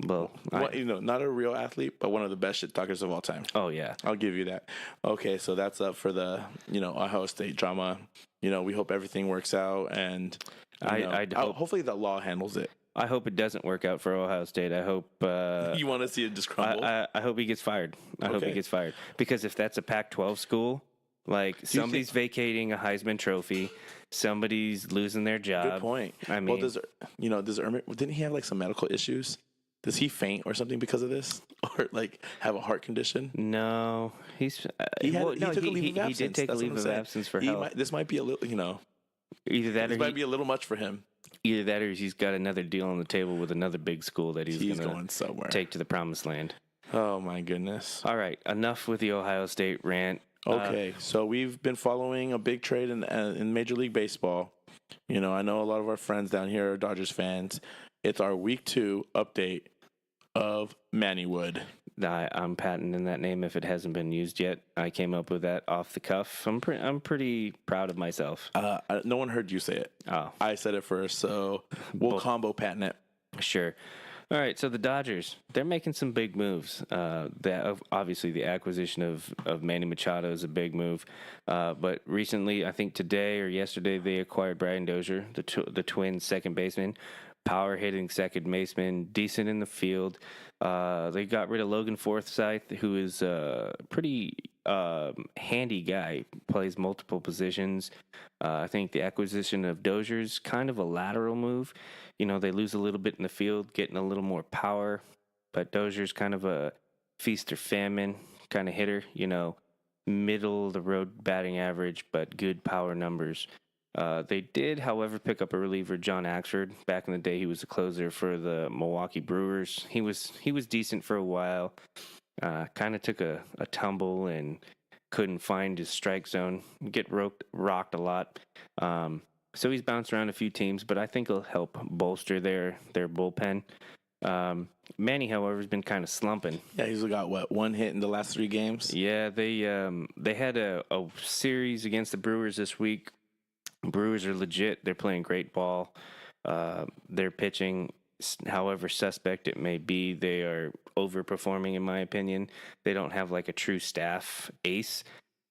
S2: Well,
S1: not a real athlete, but one of the best shit talkers of all time.
S2: Oh yeah,
S1: I'll give you that. Okay, so that's up for the Ohio State drama. We hope everything works out, and hopefully the law handles it.
S2: I hope it doesn't work out for Ohio State. I hope
S1: you want to see it just crumble.
S2: I hope he gets fired. I hope he gets fired, because if that's a Pac-12 school, like somebody's vacating a Heisman Trophy, somebody's losing their job.
S1: Good point. I mean, does Urban, didn't he have like some medical issues? Does he faint or something because of this, or like have a heart condition?
S2: No, he took a leave of absence. He did take a leave of absence for health.
S1: This might be a little,
S2: either that
S1: this might be a little much for him.
S2: Either that, or he's got another deal on the table with another big school that he's
S1: going somewhere.
S2: Take to the promised land.
S1: Oh my goodness!
S2: All right, enough with the Ohio State rant.
S1: Okay, so we've been following a big trade in Major League Baseball. I know a lot of our friends down here are Dodgers fans. It's our Week 2 update of MannyWood.
S2: I'm patenting that name if it hasn't been used yet. I came up with that off the cuff. I'm pretty proud of myself.
S1: No one heard you say it.
S2: Oh,
S1: I said it first, so we'll combo patent it.
S2: Sure. All right, so the Dodgers, they're making some big moves. Obviously, the acquisition of Manny Machado is a big move. But recently, I think today or yesterday, they acquired Brian Dozier, the Twins' second baseman. Power hitting second baseman, decent in the field. They got rid of Logan Forsythe, who is a pretty handy guy, plays multiple positions. I think the acquisition of Dozier's kind of a lateral move. They lose a little bit in the field, getting a little more power. But Dozier's kind of a feast or famine kind of hitter. Middle of the road batting average, but good power numbers. They did, however, pick up a reliever, John Axford. Back in the day, he was a closer for the Milwaukee Brewers. He was decent for a while. Kind of took a tumble and couldn't find his strike zone. Get rocked a lot. So he's bounced around a few teams, but I think it'll help bolster their bullpen. Manny, however, has been kind of slumping.
S1: Yeah, he's got one hit in the last 3 games.
S2: Yeah, they had a series against the Brewers this week. Brewers are legit. They're playing great ball. Their pitching, however suspect it may be, they are overperforming in my opinion. They don't have like a true staff ace,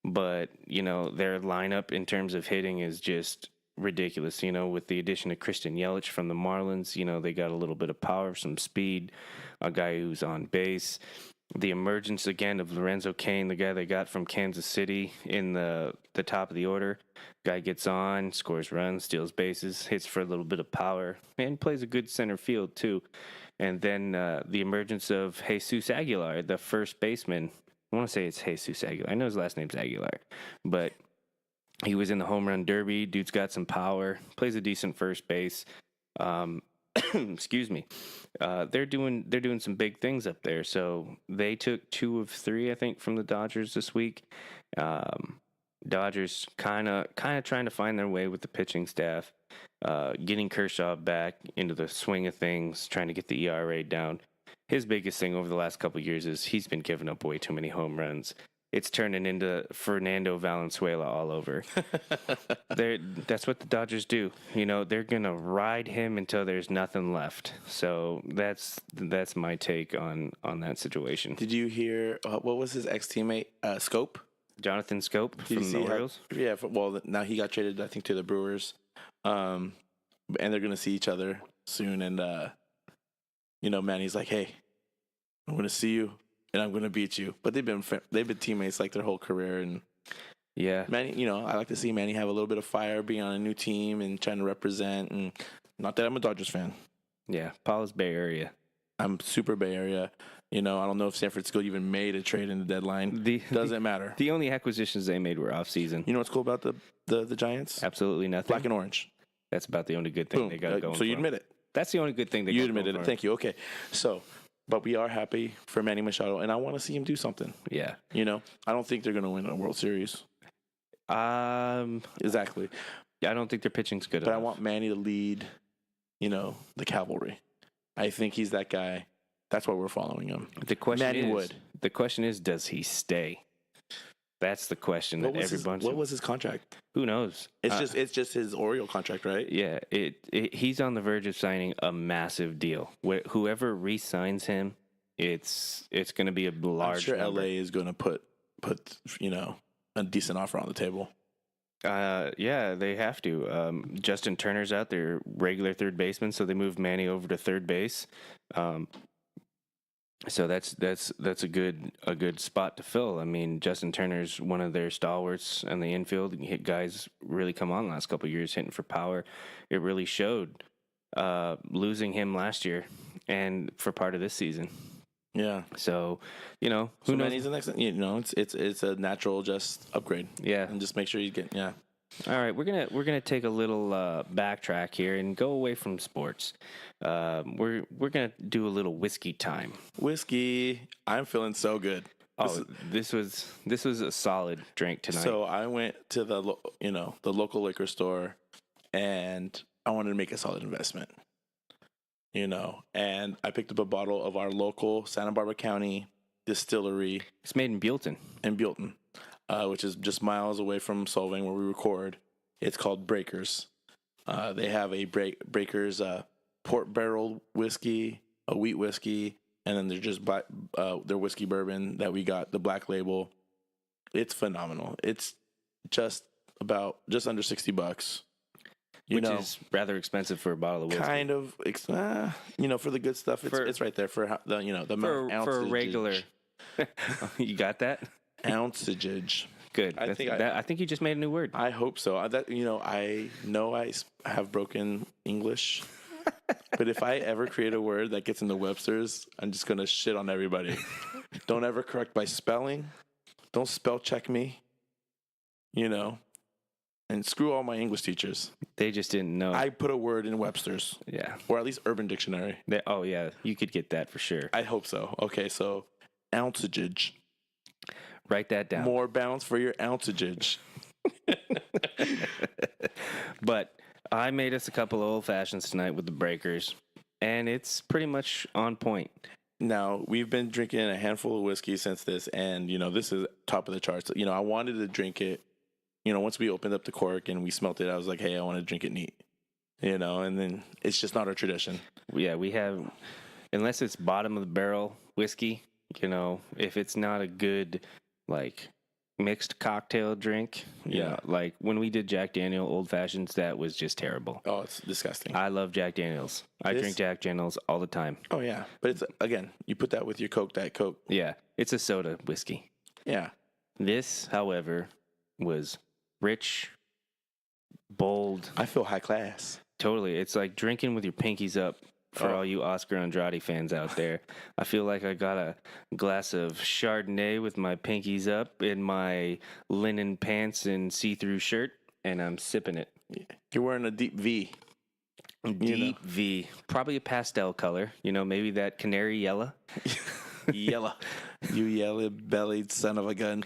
S2: but their lineup in terms of hitting is just ridiculous. With the addition of Christian Yelich from the Marlins, they got a little bit of power, some speed, a guy who's on base. The emergence again of Lorenzo Cain, the guy they got from Kansas City in the top of the order. Guy gets on, scores runs, steals bases, hits for a little bit of power, and plays a good center field too. And then the emergence of Jesus Aguilar, the first baseman. I want to say it's Jesus Aguilar. I know his last name's Aguilar, but he was in the home run derby. Dude's got some power, plays a decent first base. Excuse me. They're doing some big things up there. So they took 2 of 3, I think, from the Dodgers this week. Dodgers kind of trying to find their way with the pitching staff, getting Kershaw back into the swing of things, trying to get the ERA down. his biggest thing over the last couple of years is he's been giving up way too many home runs. It's turning into Fernando Valenzuela all over. That's what the Dodgers do. You know, they're going to ride him until there's nothing left. So that's my take on that situation.
S1: Did you hear, what was his ex-teammate, Scope?
S2: Jonathan Scope from the Orioles?
S1: Well, now he got traded, I think, to the Brewers. And they're going to see each other soon. And, Manny's like, hey, I'm going to see you. And I'm going to beat you. But they've been teammates like their whole career. And
S2: yeah,
S1: Manny, I like to see Manny have a little bit of fire being on a new team and trying to represent. And not that I'm a Dodgers fan.
S2: Yeah, Paul's Bay Area.
S1: I'm super Bay Area. I don't know if San Francisco even made a trade in the deadline. Doesn't matter.
S2: The only acquisitions they made were off season.
S1: You know what's cool about the Giants?
S2: Absolutely nothing.
S1: Black and orange.
S2: That's about the only good thing they got going.
S1: So you admit it.
S2: That's the only good thing
S1: you admitted it. Thank you. Okay, so. But we are happy for Manny Machado, and I want to see him do something.
S2: Yeah.
S1: I don't think they're going to win a World Series. Exactly.
S2: Yeah, I don't think their pitching's good
S1: enough. But
S2: I
S1: want Manny to lead, the cavalry. I think he's that guy. That's why we're following him.
S2: The question is, does he stay? That's the question that everybody.
S1: What was his contract?
S2: Who knows?
S1: It's just his Oriole contract, right?
S2: Yeah, he's on the verge of signing a massive deal. Whoever re-signs him, it's going to be a large.
S1: I'm sure
S2: number.
S1: LA is going to put a decent offer on the table.
S2: Yeah, they have to. Justin Turner's out there, regular third baseman, so they moved Manny over to third base. So that's a good spot to fill. I mean, Justin Turner's one of their stalwarts in the infield. Guys really come on the last couple of years hitting for power. It really showed losing him last year and for part of this season.
S1: Yeah.
S2: So, who knows?
S1: He's the next. It's a natural just upgrade.
S2: Yeah.
S1: And just make sure you get. Yeah.
S2: All right, we're gonna take a little backtrack here and go away from sports. We're gonna do a little whiskey time.
S1: Whiskey, I'm feeling so good.
S2: This was a solid drink tonight.
S1: So I went to the local liquor store, and I wanted to make a solid investment. And I picked up a bottle of our local Santa Barbara County distillery.
S2: It's made in Buellton.
S1: Which is just miles away from Solvang where we record. It's called Breakers. They have a Breakers port barrel whiskey, a wheat whiskey, and then they're just their whiskey bourbon that we got, the black label. It's phenomenal. It's just under $60.
S2: Which is rather expensive for a bottle of whiskey.
S1: Kind of, for the good stuff, it's right there for the amount
S2: for a regular. You got that?
S1: Ounceage.
S2: Good. I think you just made a new word.
S1: I hope so. I know I have broken English, but if I ever create a word that gets into Webster's, I'm just gonna shit on everybody. Don't ever correct my spelling. Don't spell check me. And screw all my English teachers.
S2: They just didn't know.
S1: I put a word in Webster's.
S2: Yeah.
S1: Or at least Urban Dictionary.
S2: Yeah, you could get that for sure.
S1: I hope so. Okay, so ounceage.
S2: Write that down.
S1: More bounce for your ounceage.
S2: But I made us a couple of old fashions tonight with the Breakers, and it's pretty much on point.
S1: Now, we've been drinking a handful of whiskey since this, and, this is top of the charts. I wanted to drink it. Once we opened up the cork and we smelt it, I was like, hey, I want to drink it neat. And then it's just not our tradition.
S2: Yeah, we have, unless it's bottom of the barrel whiskey, if it's not a good, mixed cocktail drink. Like when we did Jack Daniel Old Fashions, that was just terrible.
S1: Oh, it's disgusting.
S2: I love Jack Daniels. I drink Jack Daniels all the time.
S1: Oh, yeah. But it's, again, you put that with your Coke, Diet Coke.
S2: Yeah. It's a soda whiskey.
S1: Yeah.
S2: This, however, was rich, bold.
S1: I feel high class.
S2: Totally. It's like drinking with your pinkies up. For all you Oscar Andrade fans out there, I feel like I got a glass of Chardonnay with my pinkies up in my linen pants and see-through shirt, and I'm sipping it.
S1: You're wearing a deep V.
S2: Deep V. Probably a pastel color. Maybe that canary yellow.
S1: Yellow. You yellow-bellied son of a gun.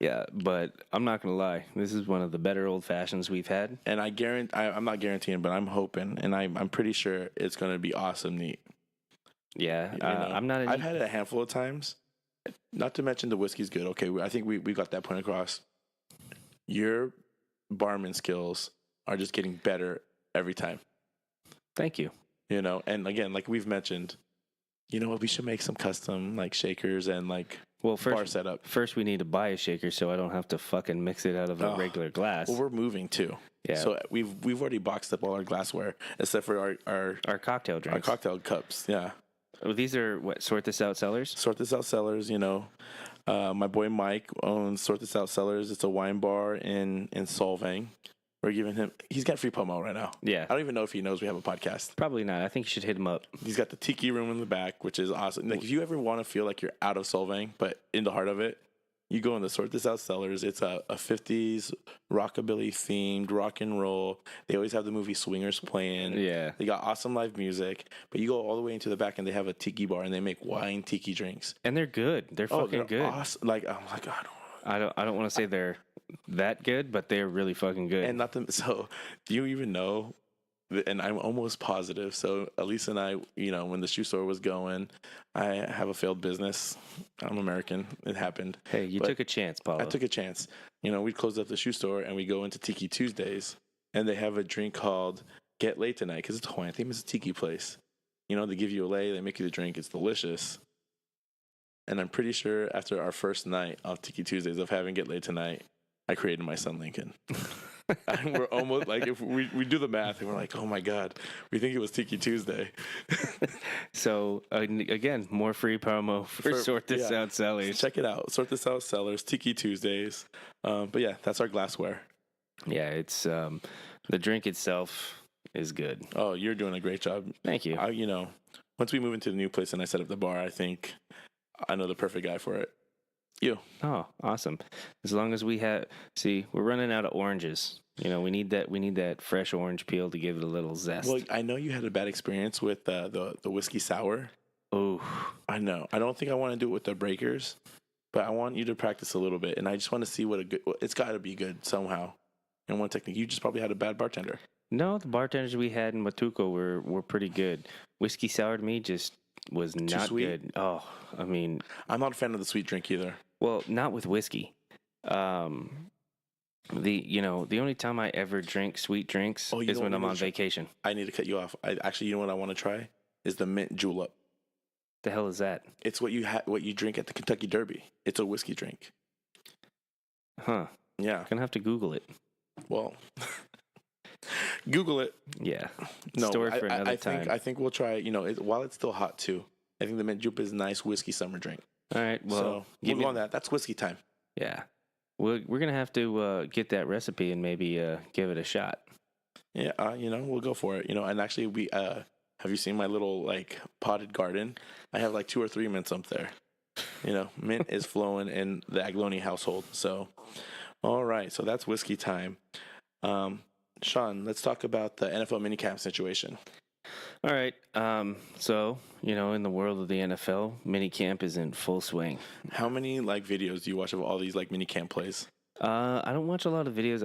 S2: Yeah, but I'm not going to lie. This is one of the better old fashions we've had.
S1: And I'm not guaranteeing, but I'm hoping, and I'm pretty sure it's going to be awesome neat.
S2: Yeah,
S1: know,
S2: I'm not.
S1: I've had it a handful of times. Not to mention the whiskey's good. Okay, I think we got that point across. Your barman skills are just getting better every time.
S2: Thank you.
S1: You know, and again, like we've mentioned, you know what? We should make some custom like shakers and like bar setup.
S2: First, we need to buy a shaker so I don't have to fucking mix it out of a regular glass.
S1: Well, we're moving too.
S2: Yeah.
S1: So we've already boxed up all our glassware except for
S2: our cocktail drinks.
S1: Our cocktail cups. Yeah.
S2: Oh, these are what? Sort This Out Cellars?
S1: Sort This Out Cellars, you know. My boy Mike owns Sort This Out Cellars. It's a wine bar in Solvang. We're giving him, he's got free promo right now.
S2: Yeah.
S1: I don't even know if he knows we have a podcast.
S2: Probably not. I think you should hit him up.
S1: He's got the tiki room in the back, which is awesome. Like if you ever want to feel like you're out of Solvang, but in the heart of it, you go in the Sort This Out Cellars. It's a 50s rockabilly themed rock and roll. They always have the movie Swingers playing.
S2: Yeah.
S1: They got awesome live music. But you go all the way into the back and they have a tiki bar and they make wine tiki drinks.
S2: And they're good. They're fucking good.
S1: Awesome. Like I'm like
S2: I don't want to say they're that good, but they're really fucking good.
S1: And nothing. So do you even know? And I'm almost positive. So Elisa and I, you know, when the shoe store was going, I have a failed business. I'm American. It happened.
S2: Hey, you took a chance, Paolo.
S1: I took a chance. You know, we closed up the shoe store and we go into Tiki Tuesdays, and they have a drink called Get Late Tonight because it's Hawaiian. I think it's a tiki place. You know, they give you a lei, they make you the drink. It's delicious. And I'm pretty sure after our first night of Tiki Tuesdays of having Get Late Tonight, I created my son Lincoln. And we're almost like, if we do the math and we're like, oh my God, we think it was Tiki Tuesday.
S2: So again, more free promo for Sort This Out Cellars.
S1: Check it out. Sort This Out Cellars, Tiki Tuesdays. But yeah, that's our glassware.
S2: Yeah, it's the drink itself is good.
S1: Oh, you're doing a great job.
S2: Thank you.
S1: You know, once we move into the new place and I set up the bar, I think I know the perfect guy for it. You.
S2: Oh, awesome. As long as we have, we're running out of oranges. You know, we need that fresh orange peel to give it a little zest.
S1: Well, I know you had a bad experience with the whiskey sour.
S2: Oh,
S1: I know. I don't think I want to do it with the breakers, but I want you to practice a little bit, and I just want to see it's got to be good somehow. And one technique, you just probably had a bad bartender.
S2: No, the bartenders we had in Watuco were pretty good. Whiskey sour to me just was not good. Oh, I mean,
S1: I'm not a fan of the sweet drink either.
S2: Well, not with whiskey. The only time I ever drink sweet drinks is when I'm on vacation.
S1: I need to cut you off. You know what I want to try is the mint julep.
S2: The hell is that?
S1: It's what you drink at the Kentucky Derby. It's a whiskey drink.
S2: Huh.
S1: Yeah.
S2: Gonna have to Google it.
S1: Well, Google it.
S2: Yeah.
S1: No,
S2: story for another time.
S1: I think we'll try it. You know, while it's still hot too. I think the mint julep is a nice whiskey summer drink.
S2: All right. Well,
S1: so we'll go on that. That's whiskey time.
S2: Yeah. We're gonna have to get that recipe and maybe give it a shot.
S1: Yeah. We'll go for it. You know, and actually, we have you seen my little like potted garden? I have like 2 or 3 mints up there. You know, mint is flowing in the Agloni household. So, all right. So that's whiskey time. Sean, let's talk about the NFL minicamp situation.
S2: All right. So, in the world of the NFL, minicamp is in full swing.
S1: How many videos do you watch of all these minicamp plays?
S2: I don't watch a lot of videos.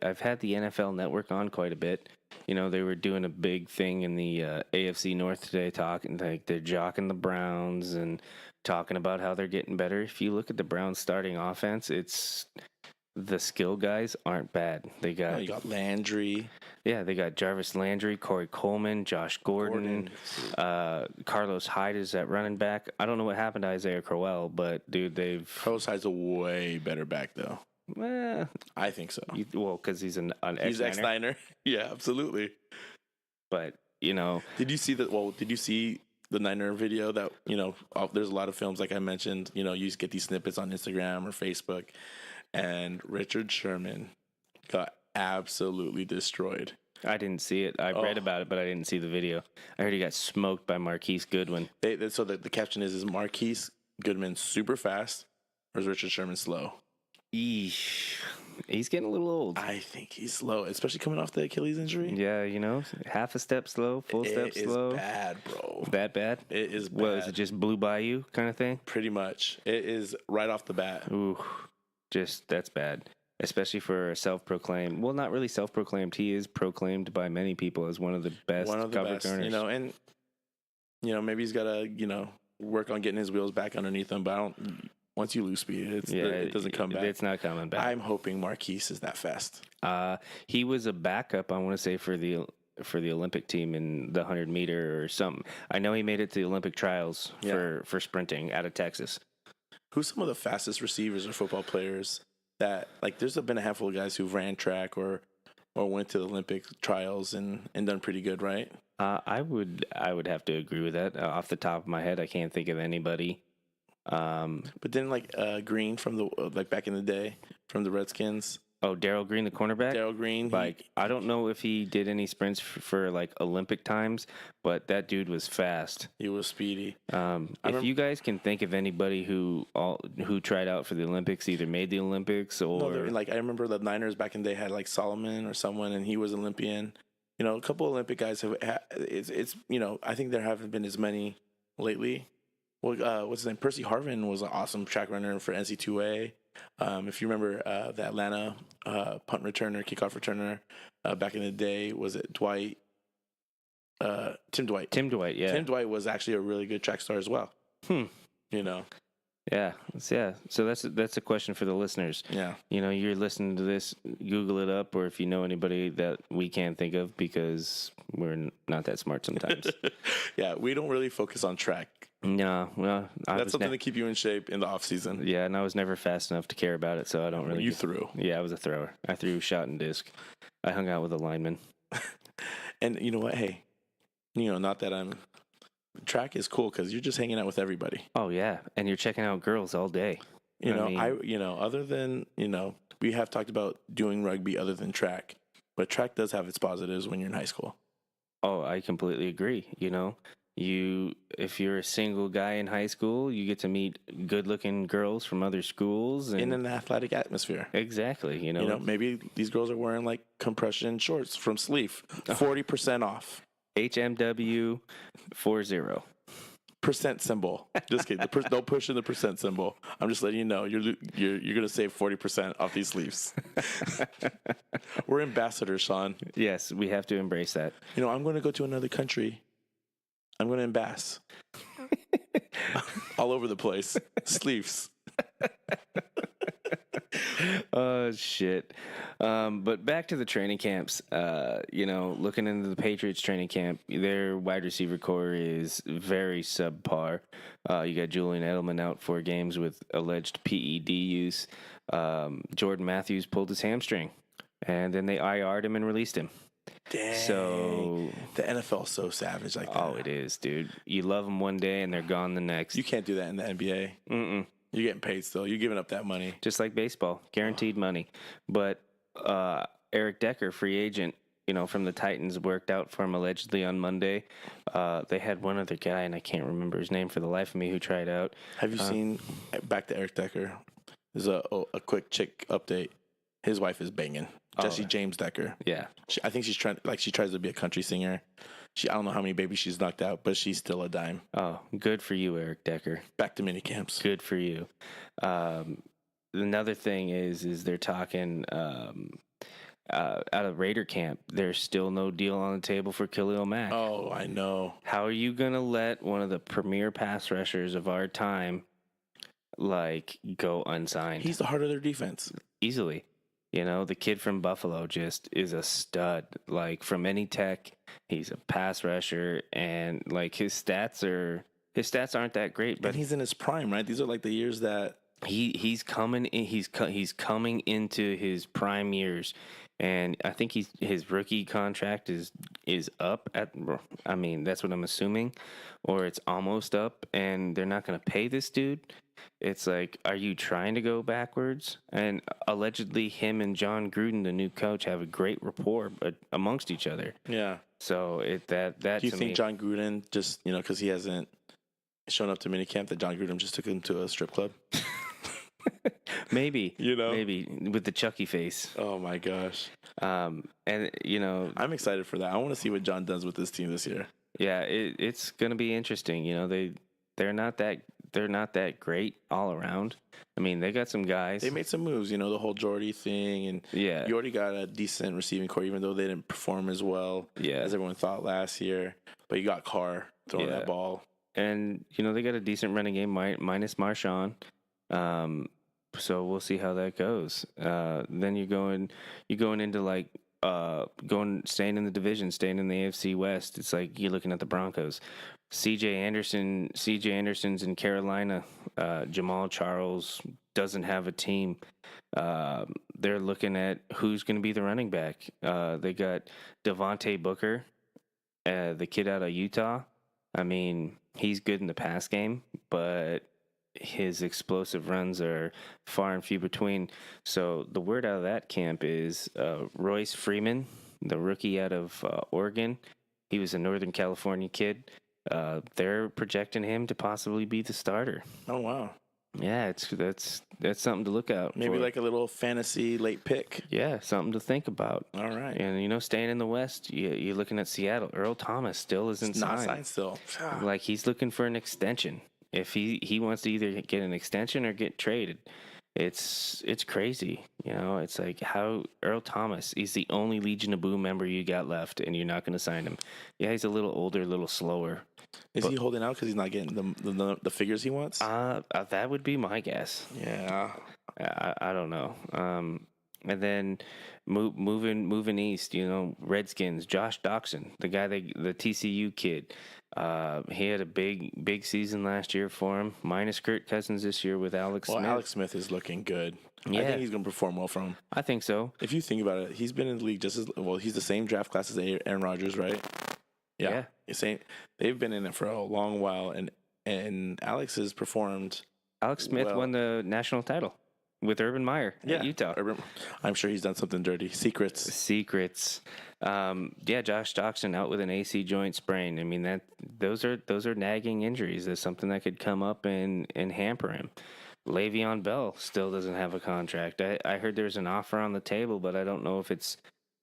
S2: I've had the NFL Network on quite a bit. They were doing a big thing in the AFC North today, talking they're jocking the Browns and talking about how they're getting better. If you look at the Browns starting offense, the skill guys aren't bad. You got
S1: Landry.
S2: Yeah, they got Jarvis Landry, Corey Coleman, Josh Gordon. Carlos Hyde is at running back. I don't know what happened to Isaiah Crowell, but dude,
S1: Carlos Hyde's a way better back though. I think so.
S2: Because he's an ex-Niner.
S1: He's ex-Niner. Yeah, absolutely.
S2: But
S1: did you see the Niner video that there's a lot of films like I mentioned. You just get these snippets on Instagram or Facebook. And Richard Sherman got absolutely destroyed.
S2: I didn't see it. I read about it, but I didn't see the video. I heard he got smoked by Marquise Goodwin.
S1: So the caption is Marquise Goodwin super fast or is Richard Sherman slow?
S2: Eesh. He's getting a little old.
S1: I think he's slow, especially coming off the Achilles injury.
S2: Yeah, half a step slow, full step slow.
S1: It is bad, bro.
S2: That bad?
S1: It is bad.
S2: Well, is it just blew by you kind of thing?
S1: Pretty much. It is right off the bat.
S2: Ooh. That's bad, especially for a self-proclaimed. Well, not really self-proclaimed. He is proclaimed by many people as one of the best cover earners.
S1: And maybe he's got to, work on getting his wheels back underneath him. But once you lose speed, it doesn't come back.
S2: It's not coming back.
S1: I'm hoping Marquise is that fast.
S2: He was a backup, I want to say, for the Olympic team in the 100-meter or something. I know he made it to the Olympic trials for sprinting out of Texas.
S1: Who's some of the fastest receivers or football players that, like, there's been a handful of guys who've ran track or went to the Olympic trials and done pretty good, right?
S2: I would have to agree with that. Off the top of my head, I can't think of anybody.
S1: But then, like, Green from the back in the day from the Redskins.
S2: Oh, Darrell Green, the cornerback?
S1: Darrell Green.
S2: I don't know if he did any sprints for like Olympic times, but that dude was fast.
S1: He was speedy.
S2: If you guys can think of anybody who tried out for the Olympics, either made the Olympics or...
S1: No, I remember the Niners back in the day had like Solomon or someone, and he was Olympian. A couple Olympic guys have... It's I think there haven't been as many lately. Well, what's his name? Percy Harvin was an awesome track runner for NC2A. If you remember the Atlanta punt returner, kickoff returner back in the day, was it Dwight? Tim Dwight.
S2: Tim Dwight, yeah.
S1: Tim Dwight was actually a really good track star as well.
S2: Yeah. So that's a question for the listeners.
S1: Yeah.
S2: You're listening to this, Google it up, or if you know anybody that we can't think of because we're not that smart sometimes.
S1: Yeah, we don't really focus on track.
S2: No, well,
S1: that's something to keep you in shape in the off season.
S2: Yeah, and I was never fast enough to care about it, so I don't really.
S1: You threw.
S2: Yeah, I was a thrower. I threw shot and disc. I hung out with a lineman.
S1: And you know what? Hey, not that I'm. Track is cool because you're just hanging out with everybody.
S2: Oh yeah, and you're checking out girls all day.
S1: Other than we have talked about doing rugby other than track, but track does have its positives when you're in high school.
S2: Oh, I completely agree. If you're a single guy in high school, you get to meet good-looking girls from other schools
S1: in an athletic atmosphere.
S2: Exactly.
S1: Maybe these girls are wearing like compression shorts from Sleeve, 40% off.
S2: HMW 40.
S1: Percent symbol. Just kidding. Don't push in the percent symbol. I'm just letting you know you're gonna save 40% off these sleeves. We're ambassadors, Sean.
S2: Yes, we have to embrace that.
S1: I'm going to go to another country. I'm going to embass all over the place. Sleeves.
S2: Oh shit! But back to the training camps. Looking into the Patriots training camp, their wide receiver core is very subpar. You got Julian Edelman out 4 games with alleged PED use. Jordan Matthews pulled his hamstring, and then they IR'd him and released him.
S1: Dang.
S2: So
S1: the NFL is so savage like that.
S2: Oh, it is, dude. You love them one day and they're gone the next.
S1: You can't do that in the NBA.
S2: Mm-mm.
S1: You're getting paid still. You're giving up that money.
S2: Just like baseball, guaranteed money. But Eric Decker, free agent, from the Titans, worked out for him allegedly on Monday. They had one other guy, and I can't remember his name for the life of me, who tried out.
S1: Have you seen, back to Eric Decker, there's a quick chick update. His wife is banging. Jesse James Decker.
S2: Yeah.
S1: I think she tries to be a country singer. I don't know how many babies she's knocked out, but she's still a dime.
S2: Oh, good for you, Eric Decker.
S1: Back to mini camps.
S2: Good for you. Another thing is they're talking out of Raider camp. There's still no deal on the table for Khalil Mack.
S1: Oh, I know.
S2: How are you going to let one of the premier pass rushers of our time, go unsigned?
S1: He's the heart of their defense.
S2: Easily. The kid from Buffalo just is a stud. From any tech, he's a pass rusher, and his stats aren't that great. But
S1: he's in his prime, right? These are the years that
S2: he's coming in. He's coming into his prime years, and I think his rookie contract is up at. I mean, that's what I'm assuming, or it's almost up, and they're not going to pay this dude. It's are you trying to go backwards? And allegedly, him and John Gruden, the new coach, have a great rapport amongst each other. Yeah. So that
S1: do you think John Gruden just because he hasn't shown up to minicamp, that John Gruden just took him to a strip club?
S2: Maybe maybe with the Chucky face.
S1: Oh my gosh.
S2: And
S1: I'm excited for that. I want to see what John does with this team this year.
S2: Yeah, it's gonna be interesting. They're not that great all around. I mean, they got some guys.
S1: They made some moves, the whole Jordy thing, and you already got a decent receiving core, even though they didn't perform as well as everyone thought last year. But you got Carr, throwing that ball.
S2: And, they got a decent running game minus Marshawn. So we'll see how that goes. Then you're going into like staying in the division, staying in the AFC West. It's like you're looking at the Broncos. CJ Anderson's in Carolina. Jamal Charles doesn't have a team. They're looking at who's going to be the running back. They got Devontae Booker, the kid out of Utah. I mean, he's good in the pass game, but his explosive runs are far and few between. So the word out of that camp is Royce Freeman, the rookie out of Oregon. He was a Northern California kid. They're projecting him to possibly be the starter.
S1: Oh, wow.
S2: Yeah, that's something to look out
S1: Maybe
S2: for.
S1: like a little fantasy late pick.
S2: Yeah, something to think about.
S1: All right.
S2: And, staying in the West, you're looking at Seattle. Earl Thomas still isn't
S1: Not
S2: signed.
S1: signed still.
S2: Like, he's looking for an extension. If he wants to either get an extension or get traded, it's crazy. It's like how Earl Thomas, he's the only Legion of Boom member you got left, and you're not going to sign him. Yeah, he's a little older, a little slower.
S1: Is he holding out because he's not getting the figures he wants?
S2: That would be my guess.
S1: Yeah.
S2: I don't know. And then moving east, Redskins, Josh Doxson, the guy, the TCU kid. He had a big season last year for him, minus Kirk Cousins this year with Alex Smith.
S1: Alex Smith is looking good.
S2: Yeah.
S1: I think he's going to perform well for him.
S2: I think so.
S1: If you think about it, he's been in the league just as well. He's the same draft class as Aaron Rodgers, right? Yeah. They've been in it for a long while, and Alex has performed.
S2: Alex Smith won the national title with Urban Meyer at Utah.
S1: I'm sure he's done something dirty. Secrets.
S2: Josh Doxson out with an AC joint sprain. I mean, those are nagging injuries. There's something that could come up and hamper him. Le'Veon Bell still doesn't have a contract. I heard there's an offer on the table, but I don't know if it's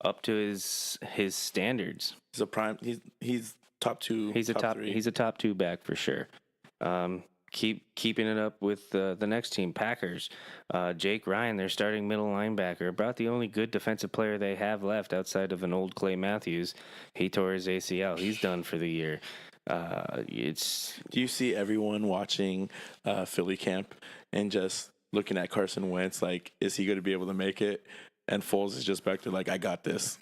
S2: up to his standards.
S1: He's a prime. He's top two.
S2: He's a top.
S1: Three.
S2: He's a top two back for sure. Keeping it up with the next team, Packers. Jake Ryan, their starting middle linebacker, about the only good defensive player they have left outside of an old Clay Matthews. He tore his ACL. He's done for the year. Do
S1: you see everyone watching Philly camp and just looking at Carson Wentz like, is he going to be able to make it? And Foles is just back there like, I got this.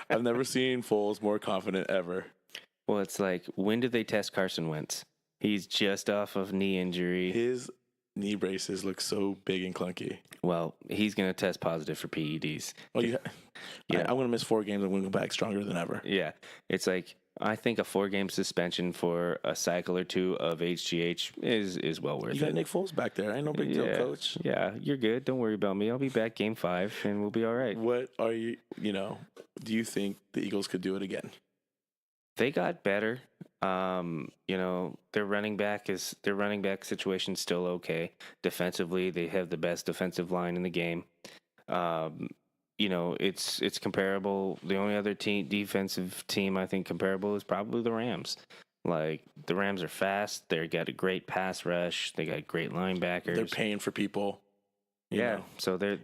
S1: I've never seen Foles more confident ever.
S2: Well, it's like, when did they test Carson Wentz? He's just off of knee injury.
S1: His knee braces look so big and clunky.
S2: Well, he's going to test positive for PEDs.
S1: Oh, yeah. I'm going to miss 4 games. I'm going to go back stronger than ever.
S2: Yeah. It's like, I think a 4-game suspension for a cycle or 2 of HGH is well worth it.
S1: You got Nick Foles back there. Ain't no big deal, coach.
S2: Yeah, you're good. Don't worry about me. I'll be back game 5, and we'll be all right.
S1: What are you, do you think the Eagles could do it again?
S2: They got better. Their running back situation's still okay. Defensively, they have the best defensive line in the game. It's comparable. The only other defensive team I think comparable is probably the Rams. Like, the Rams are fast. They got a great pass rush. They got great linebackers.
S1: They're paying for people.
S2: Yeah. So they're.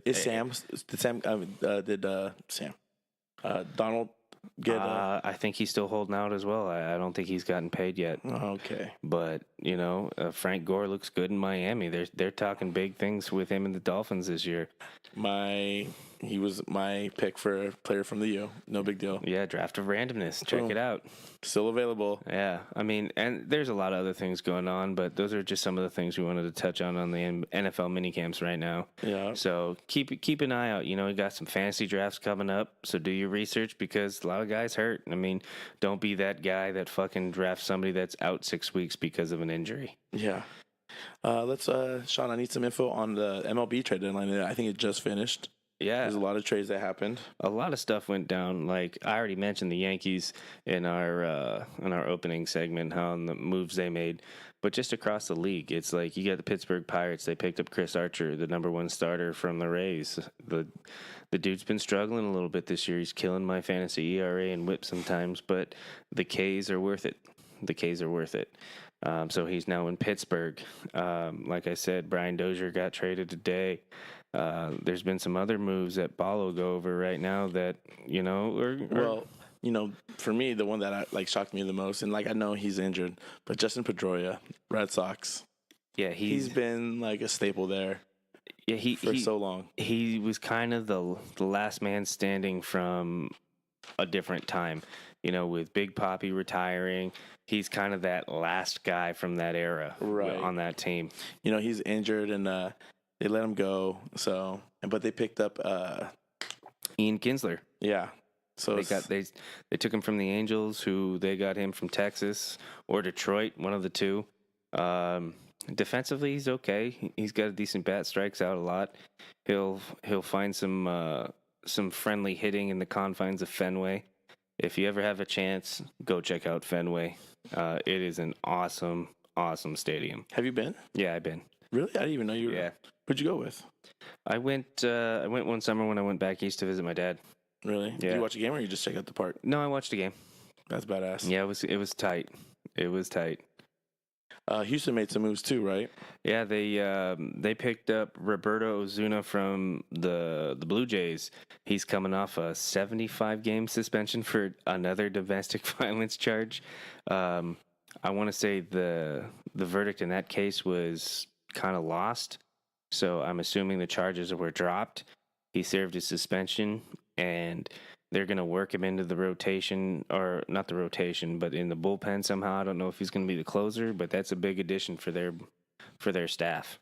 S1: Donald get?
S2: I think he's still holding out as well. I don't think he's gotten paid yet.
S1: Okay.
S2: But Frank Gore looks good in Miami. They're talking big things with him and the Dolphins this year.
S1: He was my pick for a player from the U. No big deal.
S2: Yeah, draft of randomness. Check it out.
S1: Still available.
S2: Yeah, I mean, and there's a lot of other things going on, but those are just some of the things we wanted to touch on the NFL minicamps right now.
S1: Yeah.
S2: So keep an eye out. We got some fantasy drafts coming up, so do your research because a lot of guys hurt. I mean, don't be that guy that fucking drafts somebody that's out 6 weeks because of an injury.
S1: Yeah. Sean, I need some info on the MLB trade deadline. I think it just finished.
S2: Yeah.
S1: There's a lot of trades that happened.
S2: A lot of stuff went down. Like, I already mentioned the Yankees in our opening segment, how the moves they made. But just across the league, it's like you got the Pittsburgh Pirates. They picked up Chris Archer, the number 1 starter from the Rays. The dude's been struggling a little bit this year. He's killing my fantasy ERA and whip sometimes, but the Ks are worth it. So he's now in Pittsburgh. Like I said, Brian Dozier got traded today. There's been some other moves that Paolo go over right now that,
S1: for me, the one that shocked me the most, and I know he's injured, but Justin Pedroia, Red Sox.
S2: Yeah,
S1: he's been a staple there.
S2: Yeah,
S1: for so long.
S2: He was kind of the last man standing from a different time. With Big Papi retiring, he's kind of that last guy from that era on that team.
S1: He's injured and they let him go. So, but they picked up
S2: Ian Kinsler.
S1: Yeah. So
S2: they took him from the Angels, who they got him from Texas or Detroit, one of the two. Defensively, he's okay. He's got a decent bat, strikes out a lot. He'll find some friendly hitting in the confines of Fenway. If you ever have a chance, go check out Fenway. It is an awesome, awesome stadium.
S1: Have you been?
S2: Yeah, I've been.
S1: Really? I didn't even know you were.
S2: Yeah.
S1: Who'd you go with?
S2: I went one summer when I went back east to visit my dad.
S1: Really?
S2: Yeah.
S1: Did you watch a game or you just check out the park?
S2: No, I watched a game.
S1: That's badass.
S2: Yeah, it was tight. It was tight.
S1: Houston made some moves too, right?
S2: Yeah, they picked up Roberto Ozuna from the Blue Jays. He's coming off a 75-game suspension for another domestic violence charge. I want to say the verdict in that case was kind of lost, so I'm assuming the charges were dropped. He served his suspension, and they're going to work him into the rotation, or not the rotation, but in the bullpen somehow. I don't know if he's going to be the closer, but that's a big addition for their staff.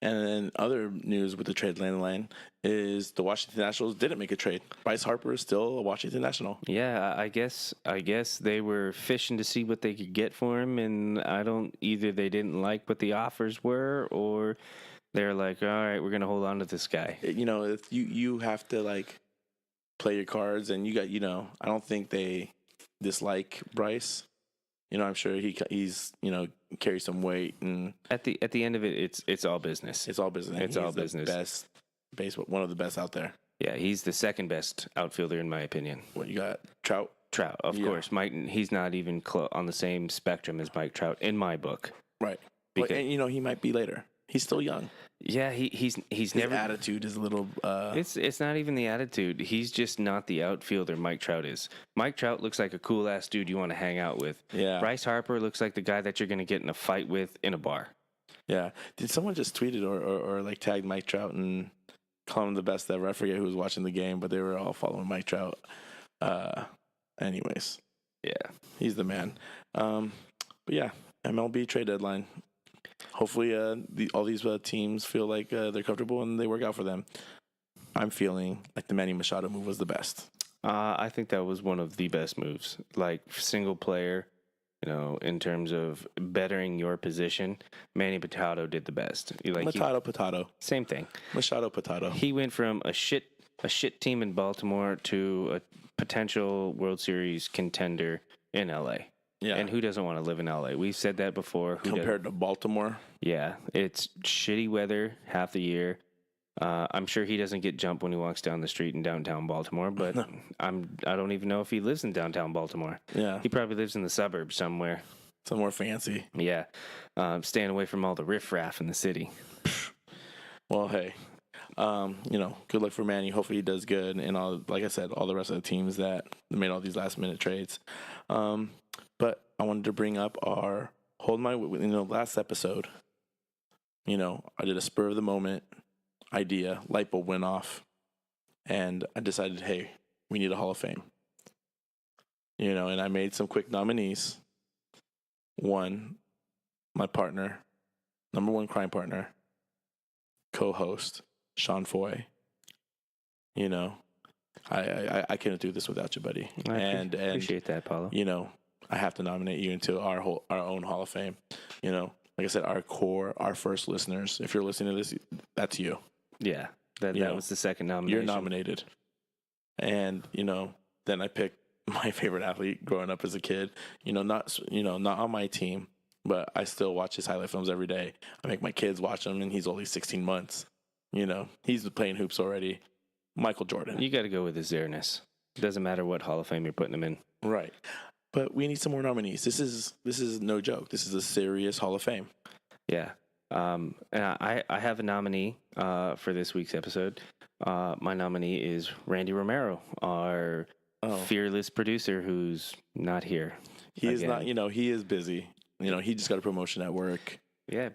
S1: And then other news with the trade deadline is the Washington Nationals didn't make a trade. Bryce Harper is still a Washington National.
S2: Yeah, I guess they were fishing to see what they could get for him, and either they didn't like what the offers were, or they're like, all right, we're going to hold on to this guy.
S1: If you have to play your cards, and you got, I don't think they dislike Bryce. I'm sure he's carries some weight, and
S2: at the end of it, it's all business.
S1: It's all business.
S2: It's all business.
S1: Best baseball, one of the best out there.
S2: Yeah, he's the second best outfielder in my opinion.
S1: What you got? Trout,
S2: of course. Mike, he's not even on the same spectrum as Mike Trout in my book.
S1: Right. Because, and he might be later. He's still young.
S2: Yeah, he's
S1: His
S2: never.
S1: attitude is a little.
S2: It's not even the attitude. He's just not the outfielder Mike Trout is. Mike Trout looks like a cool ass dude you want to hang out with.
S1: Yeah.
S2: Bryce Harper looks like the guy that you're going to get in a fight with in a bar.
S1: Yeah. Did someone just tweeted or tagged Mike Trout and call him the best ever? I forget who was watching the game, but they were all following Mike Trout. Anyways.
S2: Yeah.
S1: He's the man. But yeah, MLB Trade Deadline. Hopefully, all these teams feel like they're comfortable and they work out for them. I'm feeling like the Manny Machado move was the best.
S2: I think that was one of the best moves. Single player, in terms of bettering your position, Manny Machado did the best.
S1: Potato.
S2: Same thing.
S1: Machado Potato.
S2: He went from a shit team in Baltimore to a potential World Series contender in LA.
S1: Yeah.
S2: And who doesn't want to live in LA? We've said that before.
S1: Compared to Baltimore?
S2: Yeah. It's shitty weather half the year. I'm sure he doesn't get jumped when he walks down the street in downtown Baltimore, but I don't even know if he lives in downtown Baltimore.
S1: Yeah.
S2: He probably lives in the suburbs somewhere.
S1: Somewhere fancy.
S2: Yeah. Staying away from all the riffraff in the city.
S1: Well, hey. Good luck for Manny. Hopefully he does good, and like I said, all the rest of the teams that made all these last minute trades. But I wanted to bring up our hold my last episode. I did a spur of the moment idea. Light bulb went off, and I decided, hey, we need a Hall of Fame. And I made some quick nominees. One, my partner, number one crime partner, co-host. Sean Foy, I couldn't do this without you, buddy.
S2: I appreciate that, Paolo.
S1: I have to nominate you into our own Hall of Fame. Like I said, our first listeners. If you're listening to this, that's you.
S2: Yeah, that was the second nomination.
S1: You're nominated, and then I picked my favorite athlete growing up as a kid. Not on my team, but I still watch his highlight films every day. I make my kids watch them, and he's only 16 months. He's playing hoops already. Michael Jordan.
S2: You got to go with his airness. It doesn't matter what Hall of Fame you're putting him in.
S1: Right. But we need some more nominees. This is no joke. This is a serious Hall of Fame.
S2: Yeah. And I have a nominee for this week's episode. My nominee is Randy Romero, our fearless producer who's not here.
S1: He is not, he is busy. He just got a promotion at work.
S2: Yeah.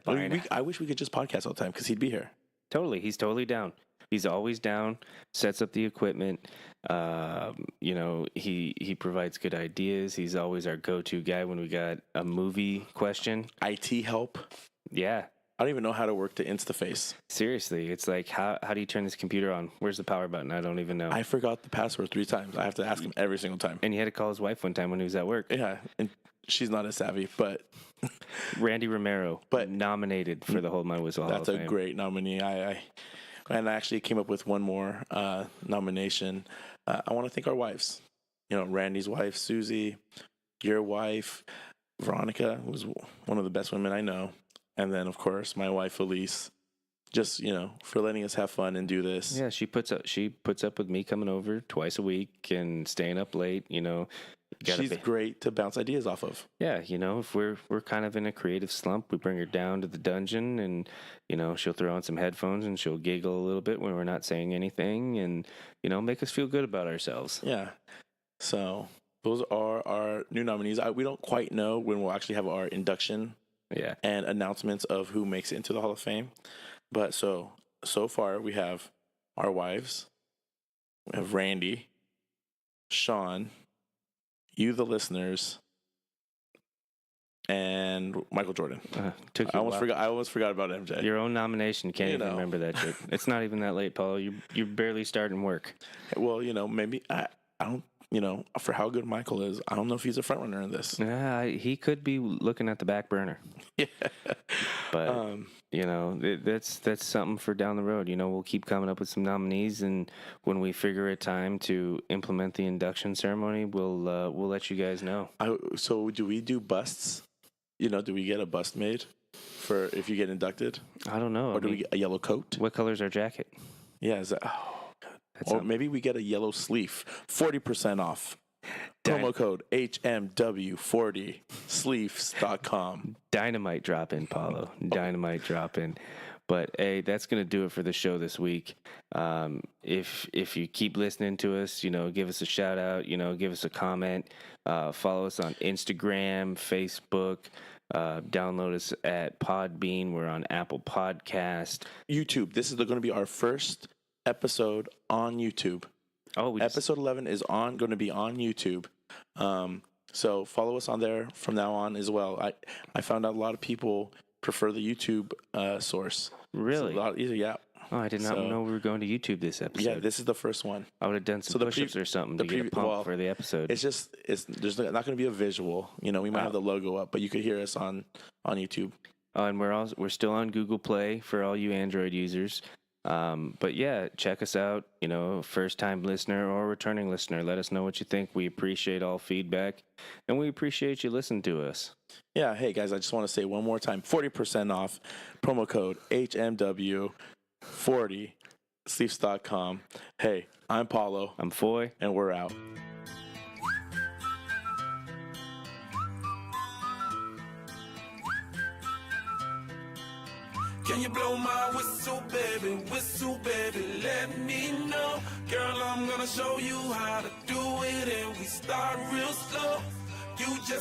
S1: I wish we could just podcast all the time because he'd be here.
S2: Totally. He's totally down. He's always down, sets up the equipment. He provides good ideas. He's always our go-to guy when we got a movie question.
S1: IT help.
S2: Yeah.
S1: I don't even know how to work the Instaface.
S2: Seriously, it's like, how do you turn this computer on? Where's the power button? I don't even know.
S1: I forgot the password 3 times. I have to ask him every single time.
S2: And he had to call his wife one time when he was at work.
S1: Yeah, and she's not as savvy, but...
S2: Randy Romero, nominated for the Hold My Whistle Hall of Fame.
S1: That's a great nominee. I actually came up with one more nomination. I want to thank our wives. Randy's wife, Susie, your wife, Veronica, was one of the best women I know. And then, of course, my wife, Elise, just, for letting us have fun and do this.
S2: Yeah, she puts up with me coming over twice a week and staying up late,
S1: She's great to bounce ideas off of.
S2: Yeah, if we're kind of in a creative slump, we bring her down to the dungeon and, she'll throw on some headphones and she'll giggle a little bit when we're not saying anything and, make us feel good about ourselves.
S1: Yeah. So those are our new nominees. We don't quite know when we'll actually have our induction and announcements of who makes it into the Hall of Fame. But so far we have our wives, we have Randy, Sean, you, the listeners, and Michael Jordan.
S2: I
S1: almost forgot about MJ.
S2: Your own nomination. Can't even remember that shit. It's not even that late, Paulo. You're barely starting work.
S1: Well, maybe I don't. For how good Michael is, I don't know if he's a front runner in this.
S2: Yeah, he could be looking at the back burner.
S1: Yeah,
S2: but that's something for down the road. We'll keep coming up with some nominees, and when we figure a time to implement the induction ceremony, we'll let you guys know.
S1: So do we do busts? Do we get a bust made for if you get inducted?
S2: I don't know.
S1: Or do we get a yellow coat?
S2: What color's our jacket?
S1: Yeah, is that? Or maybe we get a yellow sleeve, 40% off. Promo code HMW40, sleeves.com.
S2: Dynamite drop in, Paulo. Dynamite drop in. But hey, that's gonna do it for the show this week. If you keep listening to us, give us a shout out. Give us a comment. Follow us on Instagram, Facebook. Download us at Podbean. We're on Apple Podcast,
S1: YouTube. This is going to be our first episode on YouTube. Episode 11 is going to be on YouTube. So follow us on there from now on as well. I found out a lot of people prefer the YouTube source.
S2: Really?
S1: It's a lot easier, yeah.
S2: Oh, I did not know we were going to YouTube this episode.
S1: Yeah, this is the first one.
S2: I would have done some push-ups or something to get a pump for the episode.
S1: There's not going to be a visual. We might have the logo up, but you could hear us on YouTube.
S2: Oh, and we're still on Google Play for all you Android users. But yeah, check us out, first time listener or returning listener. Let us know what you think. We appreciate all feedback and we appreciate you listening to us.
S1: Yeah. Hey guys, I just want to say one more time, 40% off, promo code HMW40, sleeves.com. Hey, I'm Paulo.
S2: I'm Foy.
S1: And we're out.
S4: Can you blow my whistle, baby, let me know. Girl, I'm gonna show you how to do it, and we start real slow. You just